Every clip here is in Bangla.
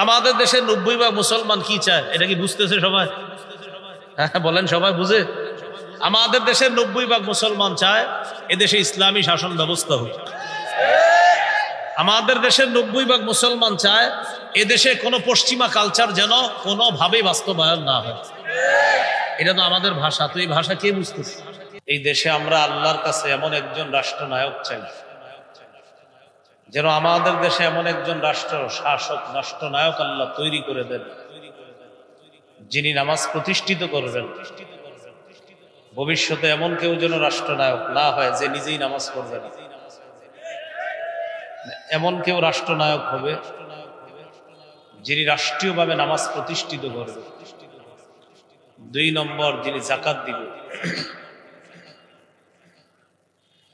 আমাদের দেশের 90% মুসলমান কি চায় এটা কি বুঝতেছে সবাই? হ্যাঁ বলেন, সবাই বুঝে? আমাদের দেশের 90% মুসলমান চায় এদেশে ইসলামী শাসন ব্যবস্থা হোক। আমাদের দেশের 90% মুসলমান চায় এদেশে কোনো পশ্চিমা কালচার যেন কোনোভাবেই বাস্তবায়ন না হয়। এটা তো আমাদের ভাষা, তো এই ভাষা কে বুঝতেছে? এই দেশে আমরা আল্লাহর কাছে এমন একজন রাষ্ট্রনায়ক চাই, যেন আমাদের দেশে এমন একজন রাষ্ট্র শাসক রাষ্ট্রনায়ক আল্লাহ তৈরি করে দেন, যিনি নামাজ প্রতিষ্ঠিত করবেন। ভবিষ্যতে এমন কেউ যেন রাষ্ট্রনায়ক না হয় যে নিজেই নামাজ পড়বে না। এমন কেউ রাষ্ট্রনায়ক হবে যিনি রাষ্ট্রীয়ভাবে নামাজ প্রতিষ্ঠিত করবে। 2 নম্বর, যিনি যাকাত দিবে।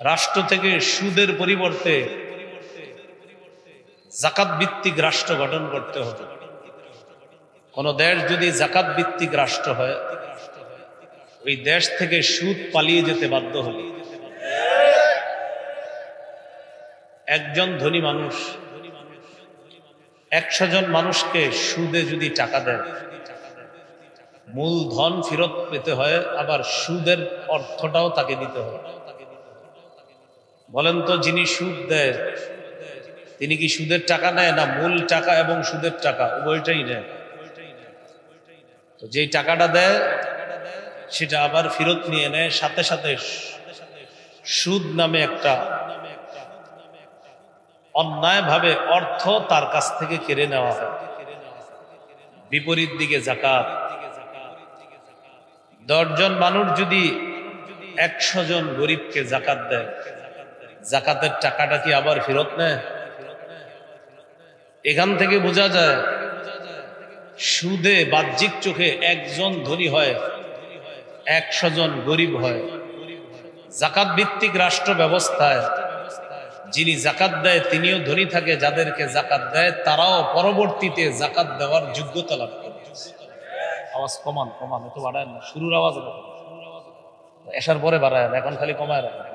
রাষ্ট্র থেকে সুদের পরিবর্তে যাকাত ভিত্তিক রাষ্ট্র গঠন করতে হবে। কোন দেশ যদি যাকাত ভিত্তিক রাষ্ট্র হয়, ওই দেশ থেকে সুদ পালিয়ে যেতে বাধ্য হবে। একজন ধনী মানুষ 100 জন মানুষকে সুদে যদি টাকা দেয়, মূলধন ফেরত পেতে হয়, আবার সুদের অর্থটাও তাকে দিতে হয়। বলেন তো, যিনি সুদ দেয় তিনি কি সুদের টাকা নেয় না মূল টাকা এবং সুদের টাকা উভয়টাই নেয়? তো যেই টাকাটা দেয় সেটা আবার ফেরত নিয়ে নেয়, সাথে সাথে সুদ নামে একটা অন্যায়ভাবে অর্থ তার কাছ থেকে কেড়ে নেওয়া হয়। বিপরীত দিকে যাকাত, 10 জন মানুষ যদি 100 জন গরিবকে যাকাত দেয়, যাকাতের টাকাটা কি আবার ফেরত নেয়? এখান থেকে বোঝা যায় সুদে বাহ্যিক চোখে একজন ধনী হয়, 100 জন গরিব হয়। যাকাত ভিত্তিক রাষ্ট্র ব্যবস্থায় যিনি যাকাত দেয় তিনিও ধনী থাকে, যাদেরকে যাকাত দেয় তারাও পরবর্তীতে যাকাত দেওয়ার যোগ্যতা লাভ করে। আওয়াজ কমান কমান, এত বাড়ায় না, শুরুর আওয়াজ এসার পরে বাড়ায় না, এখন খালি কমায় রাখেন।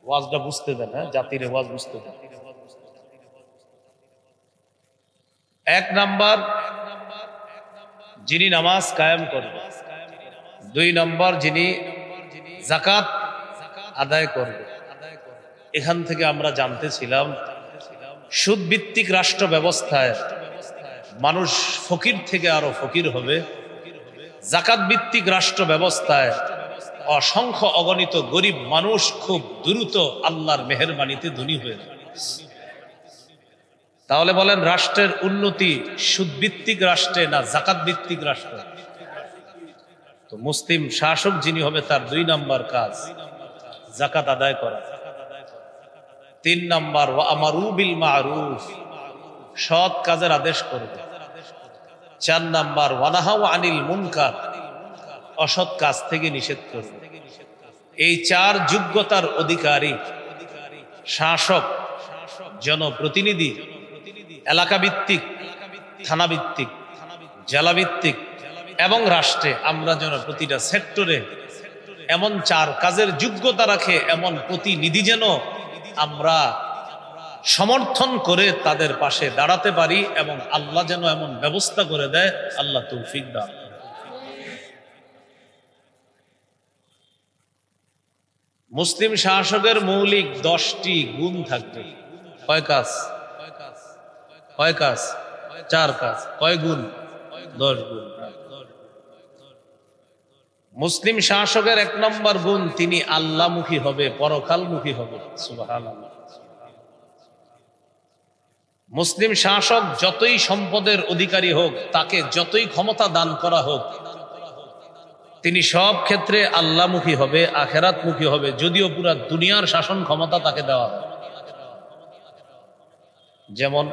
ওয়াজটা বুঝতে দেন, হ্যাঁ, জাতির ওয়াজ বুঝতে দেন। 1 নাম্বার, যিনি নামাজ কায়েম করবে। 2 নম্বর, যিনি যাকাত আদায় করবে। এখান থেকে আমরা জানতেছিলাম সুদ ভিত্তিক রাষ্ট্র ব্যবস্থায় মানুষ ফকির থেকে আরো ফকির হবে। যাকাত ভিত্তিক রাষ্ট্র ব্যবস্থায় অসংখ্য অগণিত গরিব মানুষ খুব দ্রুত আল্লাহর মেহেরবানিতে ধনী হয়ে যাবে। তাহলে বলেন, রাষ্ট্রের উন্নতি সুদ ভিত্তিক রাষ্ট্রে না যাকাত ভিত্তিক রাষ্ট্র? তো মুসলিম শাসক যিনি হবে তার 2 নম্বর কাজ যাকাত আদায় করা। 3 নম্বর, ওয়া আমারু বিল মারুফ, সৎ কাজের আদেশ করবে। 4 নম্বর, ওয়া নাহাউ আনিল মুনকার, অসৎ কাজ থেকে নিষেধ করবে। এই 4 যোগ্যতার অধিকারী শাসক, জনপ্রতিনিধি, এলাকা ভিত্তিক, থানা ভিত্তিক, জেলা ভিত্তিক এবং রাষ্ট্রে আমরা যেন প্রতিটা সেক্টরে এমন 4 কাজের যোগ্যতা রাখে এমন প্রতিনিধি যেন আমরা সমর্থন করে তাদের পাশে দাঁড়াতে পারি, এবং আল্লাহ যেন এমন ব্যবস্থা করে দেয়। আল্লাহ তৌফিক দান। মুসলিম শাসকের মৌলিক 10টি গুণ থাকবে। কয় কাজ? 4 কাজ। কয় গুণ? 10 গুণ। মুসলিম শাসকের 1 নম্বর গুণ, তিনি আল্লাহমুখী হবে, পরকালমুখী হবে। সুবহানাল্লাহ। মুসলিম শাসক যতই সম্পদের অধিকারী হোক, তাকে যতই ক্ষমতা দান করা হোক, তিনি সব ক্ষেত্রে আল্লাহমুখী হবে, আখিরাতমুখী হবে, যদিও পুরা দুনিয়ার শাসন ক্ষমতা তাকে দেওয়া হয়। যেমন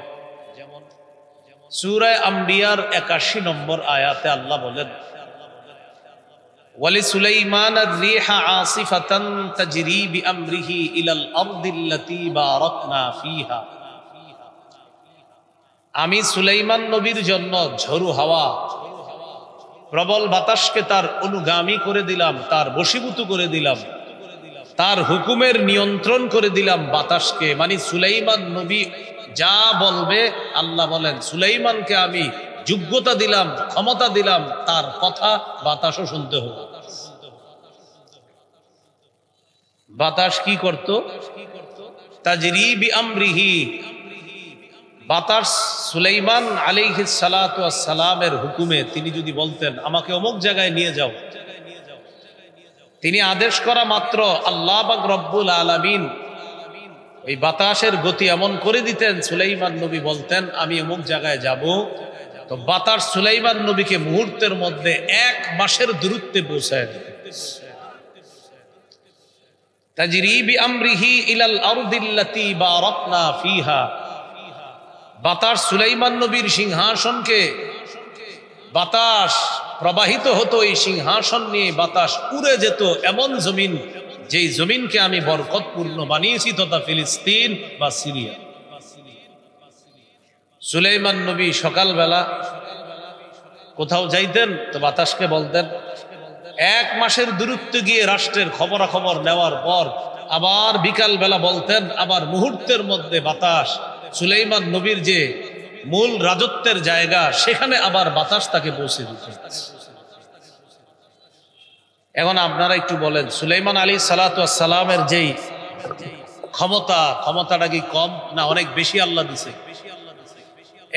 সূরা আম্বিয়ার 81 নম্বর আয়াতে আল্লাহ বলেন, ওয়ালি সুলাইমান আর-রিহা আসিফাতান তাজরি বিআমরিহি ইলাল আরদিল্লাতী বারাকনা ফিহা। আমি সুলাইমান নবীর জন্য ঝড়ু হাওয়া, প্রবল বাতাসকে তার অনুগামী করে দিলাম, তার বশীভূত করে দিলাম। তার হুকুমের নিয়ন্ত্রণ করে দিলাম বাতাসকে, মানে সুলাইমান নবী যা বলবে, আল্লাহ বলেন সুলাইমানকে আমি যোগ্যতা দিলাম, ক্ষমতা দিলাম, তার কথা বাতাসও শুনতে হবে। বাতাস কি করত? তাজরি বিআমরিহি, বাতাস সুলাইমান আলাইহিস সালাতু ওয়াস সালামের হুকুমে তিনি যদি বলতেন আমাকে অমুক জায়গায় নিয়ে যাও, তিনি আদেশ করা মাত্র আল্লাহ পাক রব্বুল আলামিন ওই বাতাসের গতি এমন করে দিতেন, সুলাইমান নবী বলতেন আমি অমুক জায়গায় যাব, তো বাতাস সুলাইমান নবীকে মুহূর্তের মধ্যে 1 মাসের দূরত্বে পৌঁছায় দিত। তাজরি বিআমরিহি ইলাল আরদিল্লাতী বারাকনা ফিহা, বাতাস সুলাইমান নবীর সিংহাসনকে, বাতাস প্রবাহিত হতো এই সিংহাসন নিয়ে, বাতাস উড়ে যেত এমন জমিন, যেই জমিনকে আমি বরকতপূর্ণ বানিয়েছি, তথা ফিলিস্তিন বা সিরিয়া। সুলাইমান নবী সকালবেলা কোথাও যাইতেন তো বাতাসকে বলতেন, 1 মাসের দূরত্বে গিয়ে রাষ্ট্রের খবরাখবর নেওয়ার পর আবার বিকাল বেলা বলতেন, আবার মুহূর্তের মধ্যে বাতাস সুলাইমান নবীর যে মূল রাজত্বের জায়গা সেখানে আবার বাতাস তাকে পৌঁছে দিত। এখন আপনারা একটু বলেন, সুলাইমান আলী সালাতু ওয়াস সালামের যেই ক্ষমতাটা কি কম না অনেক বেশি আল্লাহ দিছে?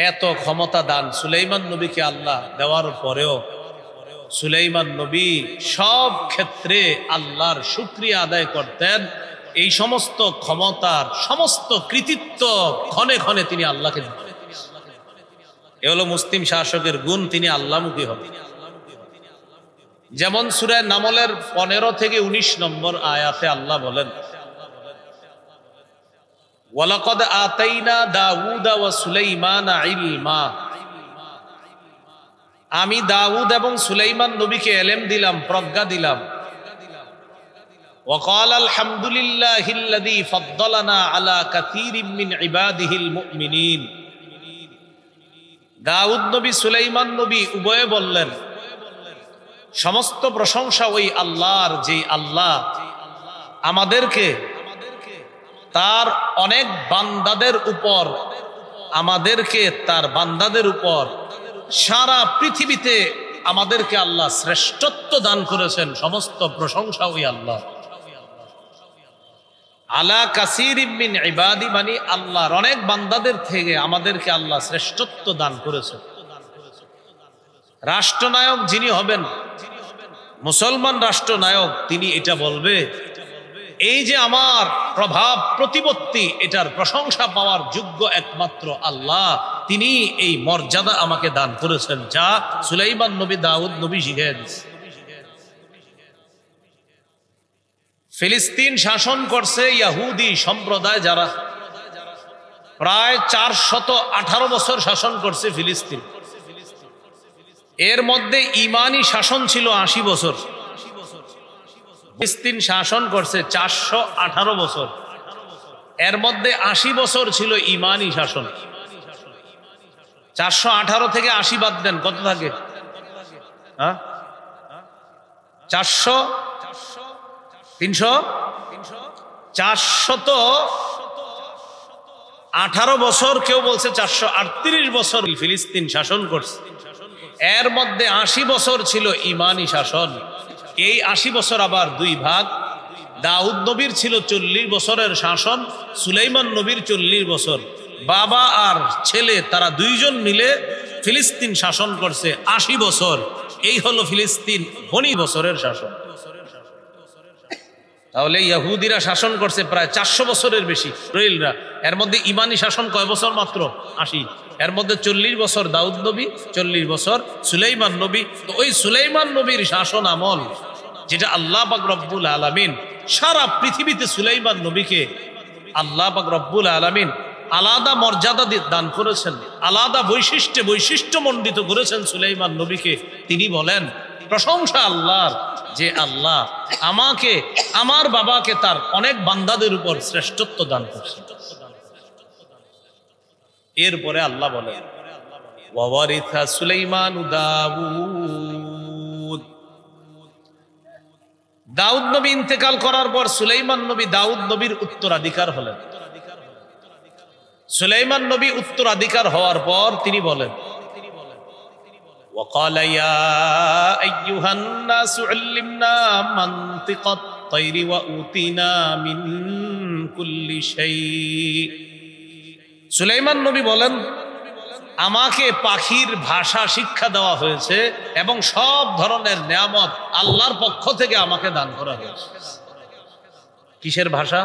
এত ক্ষমতা দান সুলাইমান নবীকে আল্লাহ দেওয়ার পরেও সুলাইমান নবী সব ক্ষেত্রে আল্লাহর শুকরিয়া আদায় করতেন। এই সমস্ত ক্ষমতার সমস্ত কৃতিত্ব ক্ষণে ক্ষণে তিনি আল্লাহকে দিতেন। এ হলো মুসলিম শাসকের গুণ, তিনি আল্লাহমুখী হবেন। যেমন সূরা নামলের 15 থেকে 19 নম্বর আয়াতে আল্লাহ বলেন, ওয়ালাকাদ আতাইনা দাউদা ওয়া সুলাইমানা ইলমা, আমি দাউদ এবং সুলাইমান নবীকে ইলম দিলাম, প্রজ্ঞা দিলাম। ওয়া ক্বালা আলহামদুলিল্লাহিল্লাযী ফাদ্দালানা আলা কাসীরিম মিন ইবাদিহিল মুমিনিন। দাউদ নবী সুলাইমান নবী উভয়ে বললেন সমস্ত প্রশংসা ওই আল্লাহর, যে আল্লাহ আমাদেরকে তার অনেক বান্দাদের উপর, আমাদেরকে তার বান্দাদের উপর সারা পৃথিবীতে আমাদেরকে আল্লাহ শ্রেষ্ঠত্ব দান করেছেন। সমস্ত প্রশংসা ওই আল্লাহ। আলা কাসীরিম মিন ইবাদি, মানে আল্লাহর অনেক বান্দাদের থেকে আমাদেরকে আল্লাহ শ্রেষ্ঠত্ব দান করেছেন। রাষ্ট্রনায়ক যিনি হবেন, মুসলমান রাষ্ট্রনায়ক, তিনি এটা বলবে এই যে আমার প্রভাব প্রতিপত্তি, এটার প্রশংসা পাওয়ার যোগ্য একমাত্র আল্লাহ, তিনি এই মর্যাদা আমাকে দান করেছেন, যা সুলাইমান নবী দাউদ নবী শিখিয়ে দিয়েছে। ফিলিস্তিন শাসন করছে ইহুদি সম্প্রদায়, যারা প্রায় 418 বছর শাসন করছে ফিলিস্তিন। এর মধ্যে ইমানি শাসন ছিল 80 বছর। ফিলিস্তিন শাসন করছে 418 বছর, এর মধ্যে 80 বছর ছিল ইমানি শাসন। 418 থেকে 80 বাদ দেন, কত থাকে? 418 বছর, কেউ বলছে 438 বছর ফিলিস্তিন শাসন করছে। এর মধ্যে 80 বছর ছিল ইমানি শাসন। এই 80 বছর আবার 2 ভাগ। দাউদ নবীর ছিল 40 বছরের শাসন, সুলাইমান নবীর 40 বছর। বাবা আর ছেলে তারা 2 জন মিলে ফিলিস্তিন শাসন করছে 80 বছর। এই হলো ফিলিস্তিন 20 বছরের শাসন। তাহলে ইহুদিরা শাসন করছে প্রায় 400 বছরের বেশি, ইসরায়েলরা। এর মধ্যে ইমানি শাসন কয় বছর? মাত্র 80। এর মধ্যে 40 বছর দাউদ নবী, 40 বছর সুলাইমান নবী। তো ওই সুলাইমান নবীর শাসন আমল, যেটা আল্লাহ পাক রব্বুল আলামিন সারা পৃথিবীতে সুলাইমান নবীকে আল্লাহ পাক রব্বুল আলামিন আলাদা মর্যাদা দান করেছেন, আলাদা বৈশিষ্ট্যমণ্ডিত করেছেন সুলাইমান নবীকে। তিনি বলেন প্রশংসা আল্লাহর, যে আল্লাহ আমাকে, আমার বাবাকে তার অনেক বান্দাদের উপর শ্রেষ্ঠত্ব দান করছেন। এরপরে আল্লাহ বলেন ওয়ারিসা সুলাইমান দাউদ, দাউদ নবী ইন্তেকাল করার পর সুলাইমান নবী দাউদ নবীর উত্তরাধিকার হলেন। সুলাইমান নবী উত্তরাধিকার হওয়ার পর তিনি বলেন, وقال يا أيها الناس علمنا منطق الطير وأوتينا من كل شيء। সুলাইমান নবী বলেন, আমাকে পাখির ভাষা শিক্ষা দেওয়া হয়েছে এবং সব ধরনের নিয়ামত আল্লাহর পক্ষ থেকে আমাকে দান করা হয়েছে। কিসের ভাষা?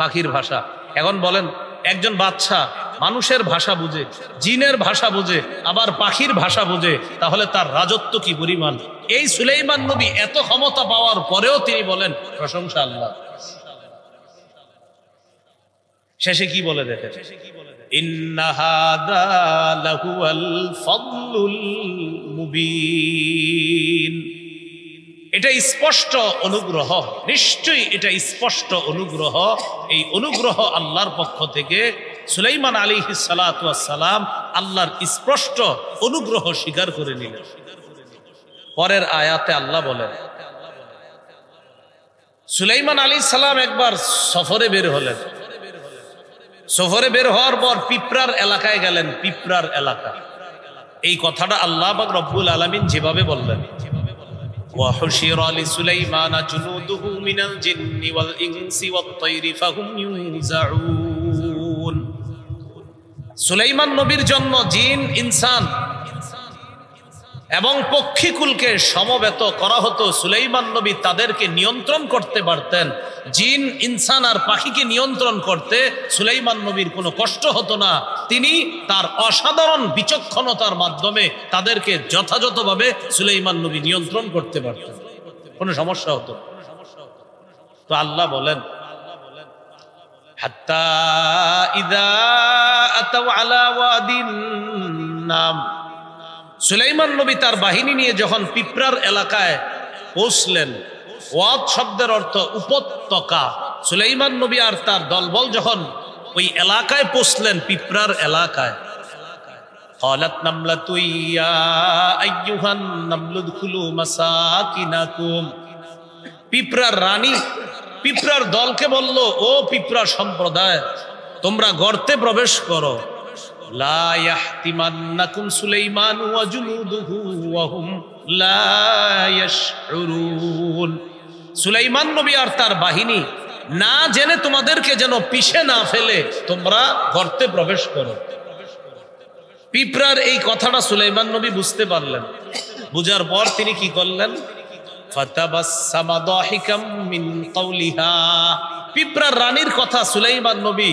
পাখির ভাষা। এখন বলেন, একজন বাচ্চা মানুষের ভাষা বুঝে, জিনের ভাষা বুঝে, আবার পাখির ভাষা বুঝে, তাহলে তার রাজত্ব কি পরিমাণ। এই সুলাইমান নবী এত ক্ষমতা পাওয়ার পরেও তিনি বলেন প্রশংসা আল্লাহ। শেষে কি বলে দেখেন, ইন্না হাযা লাহুয়াল ফাদলুল মুবিন। এটা স্পষ্ট অনুগ্রহ, নিশ্চয়ই এটা স্পষ্ট অনুগ্রহ। এই অনুগ্রহ আল্লাহর পক্ষ থেকে। সুলাইমান আলাইহিস সালাতু ওয়াস সালাম আল্লাহর স্পষ্ট অনুগ্রহ স্বীকার করে নিলেন। পরের আয়াতে আল্লাহ বলেন, সুলাইমান আলাইহিস সালাম একবার সফরে বের হলেন। সফরে বের হওয়ার পর পিঁপড়ার এলাকায় গেলেন। পিঁপড়ার এলাকা, এই কথাটা আল্লাহ পাক রব্বুল আলামিন যেভাবে বললেন, وحشر لسليمان جنوده من الجن والإنس والطير فهم يوزعون। সুলাইমান নবীর জন্য জিন, ইনসান এবং পক্ষীকুলকে সমবেত করা হতো। সুলাইমান নবী তাদেরকে নিয়ন্ত্রণ করতে পারতেন। জিন, ইনসান আর পাখিকে নিয়ন্ত্রণ করতে সুলাইমান নবীর কোনো কষ্ট হতো না। তিনি তার অসাধারণ বিচক্ষণতার মাধ্যমে তাদেরকে যথাযথভাবে সুলাইমান নবী নিয়ন্ত্রণ করতে পারতেন, কোনো সমস্যা হতো না। তো আল্লাহ বলেন, হাত্তা ইযা আতাউ আলা ওয়াদিন নাম। সুলাইমান নবী তার বাহিনী নিয়ে যখন পিঁপড়ার এলাকায় পৌঁছলেন, ওয়াদ শব্দের অর্থ উপত্যকা। সুলাইমান নবী আর তার দলবল যখন ওই এলাকায় পৌঁছলেন, পিঁপড়ার এলাকায়, ক্বালাত নামলাতু ইয়া আইয়ুহান নামলু দুখুলু মাসাকিনাকুম। পিঁপড়ার রানী পিঁপড়ার দলকে বলল, ও পিঁপড়া সম্প্রদায়, তোমরা গর্তে প্রবেশ করো। লা ইয়াহতিমান্নাকুম সুলাইমান ওয়া জুনুদুহু ওয়া হুম লা ইয়াশউরুন। সুলাইমান নবী আর তার বাহিনী না জেনে তোমাদেরকে যেন পিষে না ফেলে তোমরা গর্তে প্রবেশ করো। পিঁপড়ার এই কথাটা সুলাইমান নবী বুঝতে পারলেন। বুঝার পর তিনি কি করলেন, ফাতাবাসসামা দাহিকাম মিন কাওলিহা। পিঁপড়ার রানীর কথা সুলাইমান নবী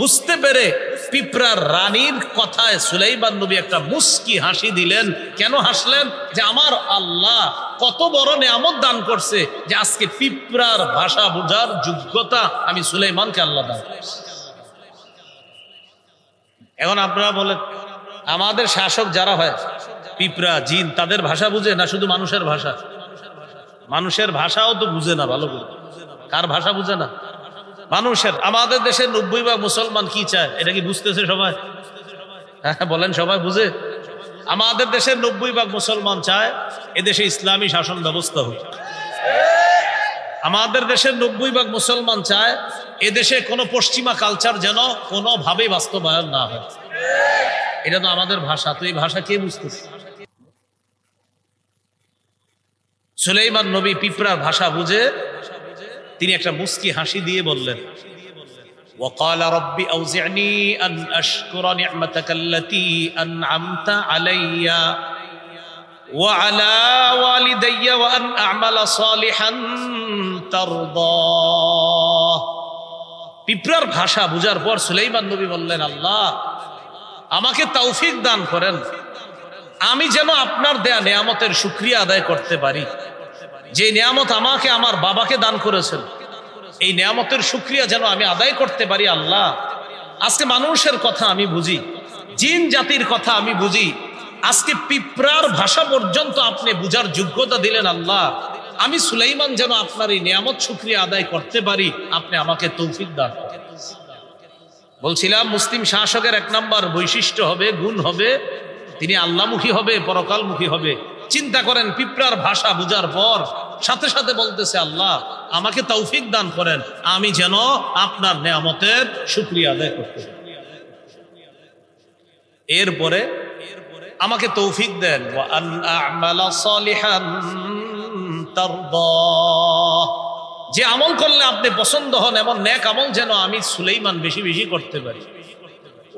বুঝতে পেরে পিঁপড়ার রানীর কথায় সুলাইমান নবী একটা মুস্কি হাসি দিলেন। কেন হাসলেন? যে আমার আল্লাহ কত বড় নিয়ামত দান করছে যে আজকে পিঁপড়ার ভাষা বোঝার যোগ্যতা আমি সুলাইমানকে আল্লাহ দান করছি। এখন আপনারা বলেন, আমাদের শাসক যারা হয় পিঁপড়া, জিন, তাদের ভাষা বুঝে না শুধু মানুষের ভাষা? মানুষের ভাষাও তো বুঝে না ভালো করে। কার ভাষা বুঝে না? মানুষের। আমাদের দেশের 90% মুসলমান কি চায় এটা কি বুঝতেছে সবাই? হ্যাঁ বলেন, সবাই বুঝে? আমাদের দেশের 90% মুসলমান চায় এদেশে ইসলামী শাসন ব্যবস্থা হোক। আমাদের দেশের 90% মুসলমান চায় এদেশে কোনো পশ্চিমা কালচার যেন কোনোভাবেই বাস্তবায়ন না হয়। এটা তো আমাদের ভাষা। তো এই ভাষা কে বুঝতেছে? সুলাইমান নবী পিঁপড়ার ভাষা বুঝে তিনি একটা মুস্কি হাসি দিয়ে বললেন, وقال ربي أوزعني أن أشكر نعمتك التي أنعمت علي وعلى والدي وأن أعمل صالحا ترضاه। পিঁপড়ার ভাষা বুঝার পর সুলাইমান নবী বললেন, আল্লাহ আমাকে তৌফিক দান করেন, আমি যেন আপনার দেয়া নিয়ামতের শুকরিয়া আদায় করতে পারি। যে নিয়ামত আমাকে আমার বাবাকে দান করেছেন, এই নিয়ামতের শুকরিয়া যেন আমি আদায় করতে পারি। আল্লাহ আজকে মানুষের কথা আমি বুঝি, জিন জাতির কথা আমি বুঝি, আজকে পিঁপড়ার ভাষা পর্যন্ত আপনি বুঝার যোগ্যতা দিলেন। আল্লাহ আমি সুলাইমান যেন আপনার এই নিয়ামত শুকরিয়া আদায় করতে পারি, আপনি আমাকে তৌফিক দান করেন। বলছিলাম মুসলিম শাসকের 1 নম্বর বৈশিষ্ট্য হবে, গুণ হবে, তিনি আল্লাহমুখী হবে, পরকালমুখী হবে। চিন্তা করেন, পিঁপড়ার ভাষা বুঝার পর সাথে সাথে বলতেছে, আল্লাহ আমাকে তৌফিক দান করেন, আমি যেন আপনার নেয়ামতের শুকরিয়া আদায় করতে পারি। এরপরে আমাকে তৌফিক দেন, ওয়া আন আ'মালা সালিহান তারদা, যে আমল করলে আপনি পছন্দ হন এমন নেক আমল যেন আমি সুলাইমান বেশি বেশি করতে পারি।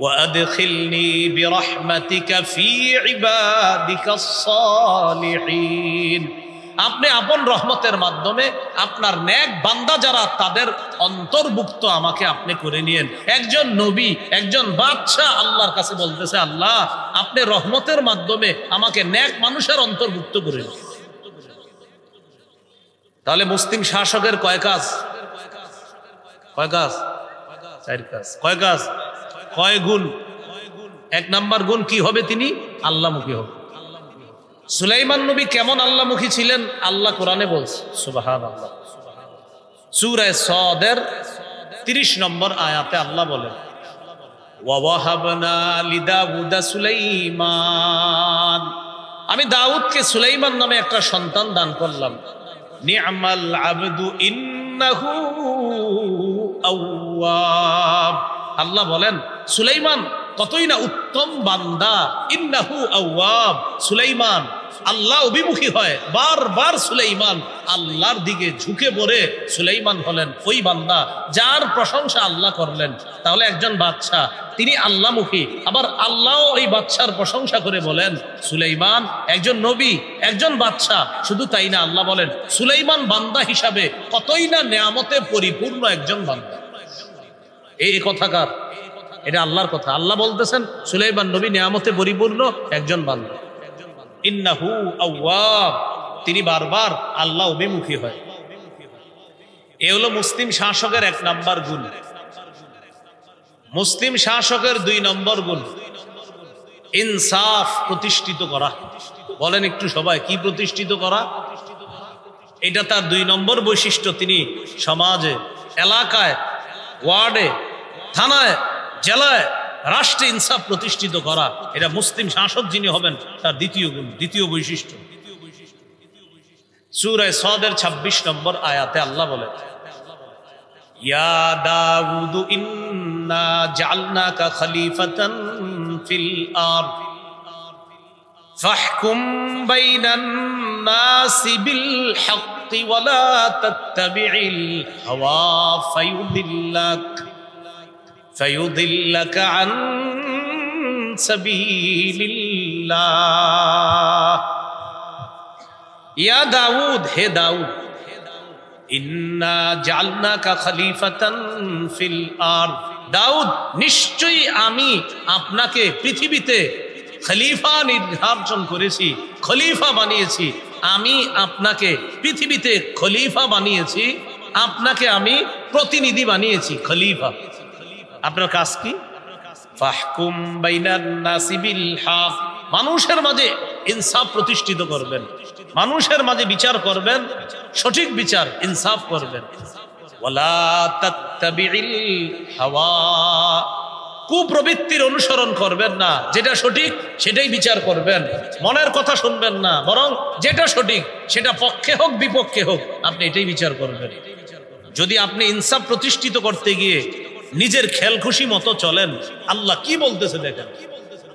ওয়া আদখিলনি বিরহমাতিকা ফি ইবাদিকাস সালিহিন, আপনি আপন রহমতের মাধ্যমে আপনার নেক বান্দা যারা তাদের অন্তর্ভুক্ত আমাকে আপনি করে নিয়েন। একজন নবী, একজন বাদশাহ আল্লাহর কাছে বলতেছে, আল্লাহ আপনি রহমতের মাধ্যমে আমাকে নেক মানুষের অন্তর্ভুক্ত করে নিন। তাহলে মুসলিম শাসকের কয় কাজ? কয় কাজ? চার কাজ। কয় কাজ? কয় গুণ? এক নাম্বার গুণ কি হবে? তিনি আল্লাহমুখী হবে। সুলাইমান নবী কেমন আল্লাহমুখী ছিলেন আল্লাহ কোরআনে বলছে, সুবহানাল্লাহ। সূরা সাদের 30 নম্বর আয়াতে আল্লাহ বলেন, ওয়া ওয়াহাবনা লিদাউদা সুলাইমান, আমি দাউদকে সুলাইমান নামে একটা সন্তান দান করলাম। নি'মাল আবদু ইন্নাহু আওয়াব, আল্লাহ বলেন সুলাইমান কতই না উত্তম বান্দা। ইন্নাহু আওয়াব, সুলাইমান আল্লাহ অভিমুখী হয়। বারবার সুলাইমান আল্লাহর দিকে ঝুঁকে পড়ে সুলাইমান হলেন ওই বান্দা যার প্রশংসা আল্লাহ করলেন। তাহলে একজন বাদশা তিনি আল্লাহমুখী, আবার আল্লাহ ওই বাদশার প্রশংসা করে বলেন সুলাইমান একজন নবী, একজন বাদশা। শুধু তাই না, আল্লাহ বলেন সুলাইমান বান্দা হিসাবে কতই না নেয়ামতে পরিপূর্ণ একজন বান্দা। এই কথাকার, এটা আল্লাহর কথা। আল্লাহ বলতেছেন সুলাইমান নবী নেয়ামতে পরিপূর্ণ একজন বান্দা। ইন্নাহু আওয়াব, তিনি বারবার আল্লাহ অভিমুখী হয়। এ হলো মুসলিম শাসকের 1 নাম্বার গুণ। মুসলিম শাসকের 2 নম্বর গুণ ইনসাফ প্রতিষ্ঠিত করা। বলেন একটু সবাই, কি প্রতিষ্ঠিত করা? এটা তার 2 নম্বর বৈশিষ্ট্য। তিনি সমাজে, এলাকায়, ওয়ার্ডে, থানায়, জেলায়, রাষ্ট্রে ইনসাফ প্রতিষ্ঠিত করা, এটা মুসলিম শাসক যিনি হবেন তার 2য় গুণ, 2য় বৈশিষ্ট্য। সূরা সাদের 26 নম্বর আয়াতে আল্লাহ বলেন, ইয়া দাউদ ইন্না জাআলনাকা খলিফাতান ফিল আরদ ফাহকুম বাইনান নাসি বিল হাক্কি ওয়া লা তাত্তাবি'ল হাওয়া ফায়ুদিল্লাকা আন সাবিলিল্লাহ। ইয়া দাউদ, হে দাউদ, ইন্না জাআলনাকা খলিফাতান ফিল আরদ, দাউদ নিশ্চয়ই আমি আপনাকে পৃথিবীতে খলিফা নির্ধারণ করেছি, খলিফা বানিয়েছি। আমি আপনাকে পৃথিবীতে খলিফা বানিয়েছি, আপনাকে আমি প্রতিনিধি বানিয়েছি, খলিফা। আপনার কাজ কি? ফাহকুম বাইনান নাসি বিল হক, মানুষের মাঝে ইনসাফ প্রতিষ্ঠিত করবেন, মানুষের মাঝে বিচার করবেন, সঠিক বিচার, ইনসাফ করবেন। ওয়ালা তাত্তাবি'ল হাওয়া, কুপ্রবৃত্তির অনুসরণ করবেন না, যেটা সঠিক সেটাই বিচার করবেন। মনের কথা শুনবেন না, বরং যেটা সঠিক সেটা পক্ষে হোক বিপক্ষে হোক আপনি এটাই বিচার করবেন। যদি আপনি ইনসাফ প্রতিষ্ঠিত করতে গিয়ে নিজের খেয়াল খুশি মতো চলেন, আল্লাহ কি বলতেছে দেখেন,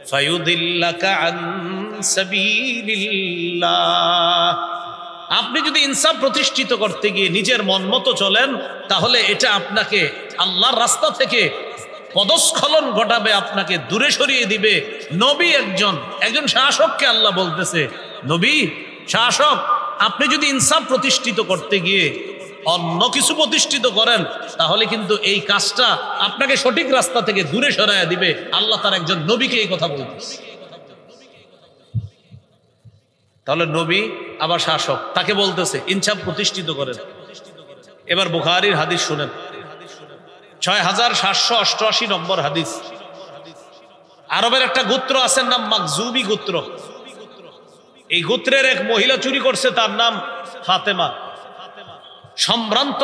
ফায়ুদিল্লাকা আন সাবিলিল্লাহ। আপনি যদি ইনসাফ প্রতিষ্ঠিত করতে গিয়ে নিজের মন মতো চলেন, তাহলে এটা আপনাকে আল্লাহর রাস্তা থেকে পদস্খলন ঘটাবে, আপনাকে দূরে সরিয়ে দিবে। নবী একজন শাসককে আল্লাহ বলতেছে, নবী শাসক আপনি যদি ইনসাফ প্রতিষ্ঠিত করতে গিয়ে অন্য কিছু প্রতিষ্ঠিত করেন, তাহলে কিন্তু এই কাজটা আপনাকে সঠিক রাস্তা থেকে দূরে সরাইয়া দিবে। আল্লাহ তার একজন নবীকে এই কথা বলতেছে। তাহলে নবী আবার শাসক, তাকে বলতেছে ইনসাফ প্রতিষ্ঠিত করেন। এবার বুখারীর হাদিস শুনেন, 6788 নম্বর হাদিস। আরবের একটা গোত্র আছে নাম মাকজুবি গোত্র। এই গোত্রের এক মহিলা চুরি করছে, তার নাম ফাতেমা। সম্ভ্রান্ত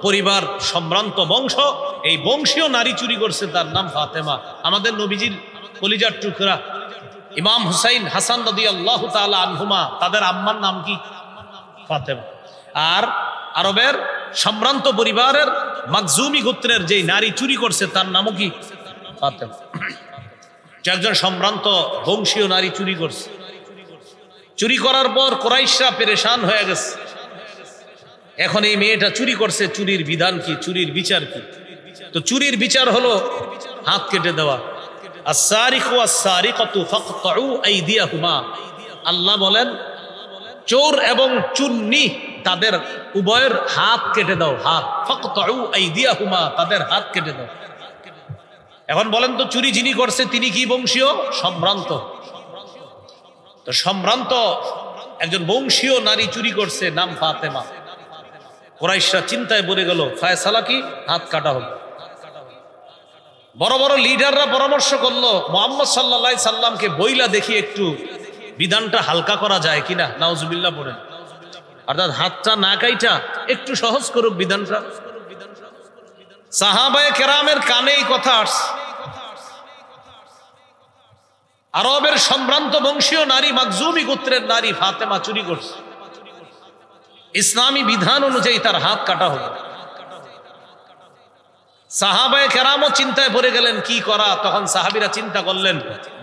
পরিবার, সম্ভ্রান্ত বংশ, এই বংশীয় নারী চুরি করছে, তার নাম ফাতেমা। আমাদের নবীজির কলিজার টুকরা ইমাম হুসাইন হাসান রাদিয়াল্লাহু তাআলা আনহুমা, তাদের আম্মার নাম কি? ফাতেমা। আর আরবের সম্ভ্রান্ত পরিবারের মাকজুমি গোত্রের যে নারী চুরি করছে তার নামও কি? ফাতেমা। একজন সম্ভ্রান্ত বংশীয় নারী চুরি করছে। চুরি করার পর কুরাইশরা পেরেশান হয়ে গেছে। এখন এই মেয়েটা চুরি করছে, চুরির বিধান কি, চুরির বিচার কি? তো চুরির বিচার হলো হাত কেটে দেওয়া। আস-সারিকু ওয়াস-সারিকাতু ফাকতাউ আইদিয়াহুমা। আল্লাহ বলেন চোর এবং চুন্নি তাদের উভয়ের হাত কেটে দাও। হাত, ফাকতাউ আইদিয়াহুমা, তাদের হাত কেটে দাও। এখন বলেন তো চুরি যিনি করছে তিনি কি বংশীয়? সম্ভ্রান্ত। তো সম্ভ্রান্ত একজন বংশীয় নারী চুরি করছে, নাম ফাতেমা। কুরাইশরা চিন্তায় পড়ে গেল, ফায়সালা কি? হাত কাটা হবে। বড় বড় লিডাররা পরামর্শ করলো মুহাম্মদ সাল্লাল্লাহু আলাইহি সাল্লামকে বইলা দেখি একটু বিধানটা হালকা করা যায় কিনা। নাউজুবিল্লাহ পড়েন। অর্থাৎ হাতটা না কাইটা একটু সহজ করুক বিধানটা। সাহাবায়ে কেরামের কানে এই কথা আসছে। আরবের সম্ভ্রান্ত বংশীয় নারী, মাকজুমি গোত্রের নারী ফাতেমা চুরি করছে, ইসলামী বিধান অনুযায়ী তার হাত কাটা হবে। সাহাবায়ে কেরামও চিন্তায় পড়ে গেলেন কি করা। তখন সাহাবীরা চিন্তা করলেন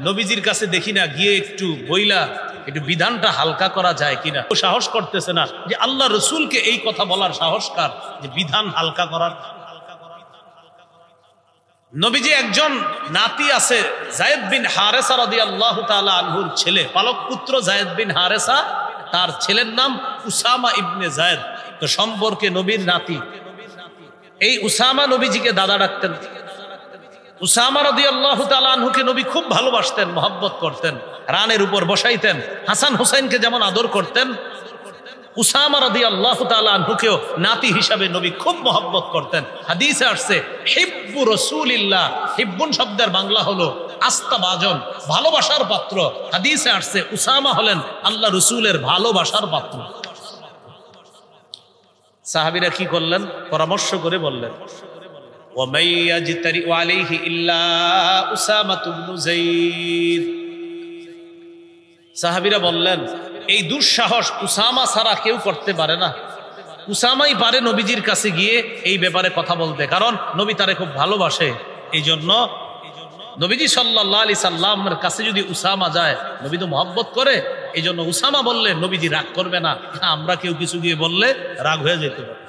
নবীজির কাছে দেখি না গিয়ে একটু বইলা একটু বিধানটা হালকা করা যায় কিনা। সাহস করতেছে না যে আল্লাহ রসুলকে এই কথা বলার সাহস কার যে বিধান হালকা করার। নবীজি একজন নাতি আছে যায়েদ বিন হারেসা রাদিয়াল্লাহু তাআলা আনহুর ছেলে, পালক পুত্র যায়েদ বিন হারেসা, তার ছেলের নাম উসামা ইবনে যায়েদ। তো সম্পর্কে নবীর নাতি। এই উসামা নবীজিকে দাদা ডাকতেন। উসামা রাদিয়াল্লাহু তাআলা আনহুকে নবী খুব ভালোবাসতেন, মহব্বত করতেন, রানের উপর বসাইতেন। হাসান হুসাইনকে যেমন আদর করতেন, উসামা রাদিয়াল্লাহু তাআলা আনহুকেও নাতি হিসাবে নবী খুব মহব্বত করতেন। হাদিসে আসছে হিব্বু রাসূলিল্লাহ। হিব্বুন শব্দের বাংলা হলো আস্থাভাজন, ভালোবাসার পাত্র। হাদিসে আসছে উসামা হলেন আল্লাহ রাসূলের ভালোবাসার পাত্র। সাহাবীরা কি করলেন? পরামর্শ করে বললেন ওয়ামাইয়াজতারি আলাইহি ইল্লা উসামা ইবনে যায়েদ। সাহাবীরা বললেন এই দুঃসাহস উসামা ছাড়া কেউ করতে পারে না। উসামাই পারে নবীজির কাছে গিয়ে এই ব্যাপারে কথা বলতে, কারণ নবী তারে খুব ভালোবাসে। এই জন্য নবীজি সাল্লাল্লাহু আলাইহি সাল্লামের কাছে যদি উসামা যায়, নবী তো মহব্বত করে, এই জন্য উসামা বললে নবীজি রাগ করবে না। আমরা কেউ কিছু গিয়ে বললে রাগ হয়ে যেতে পারে।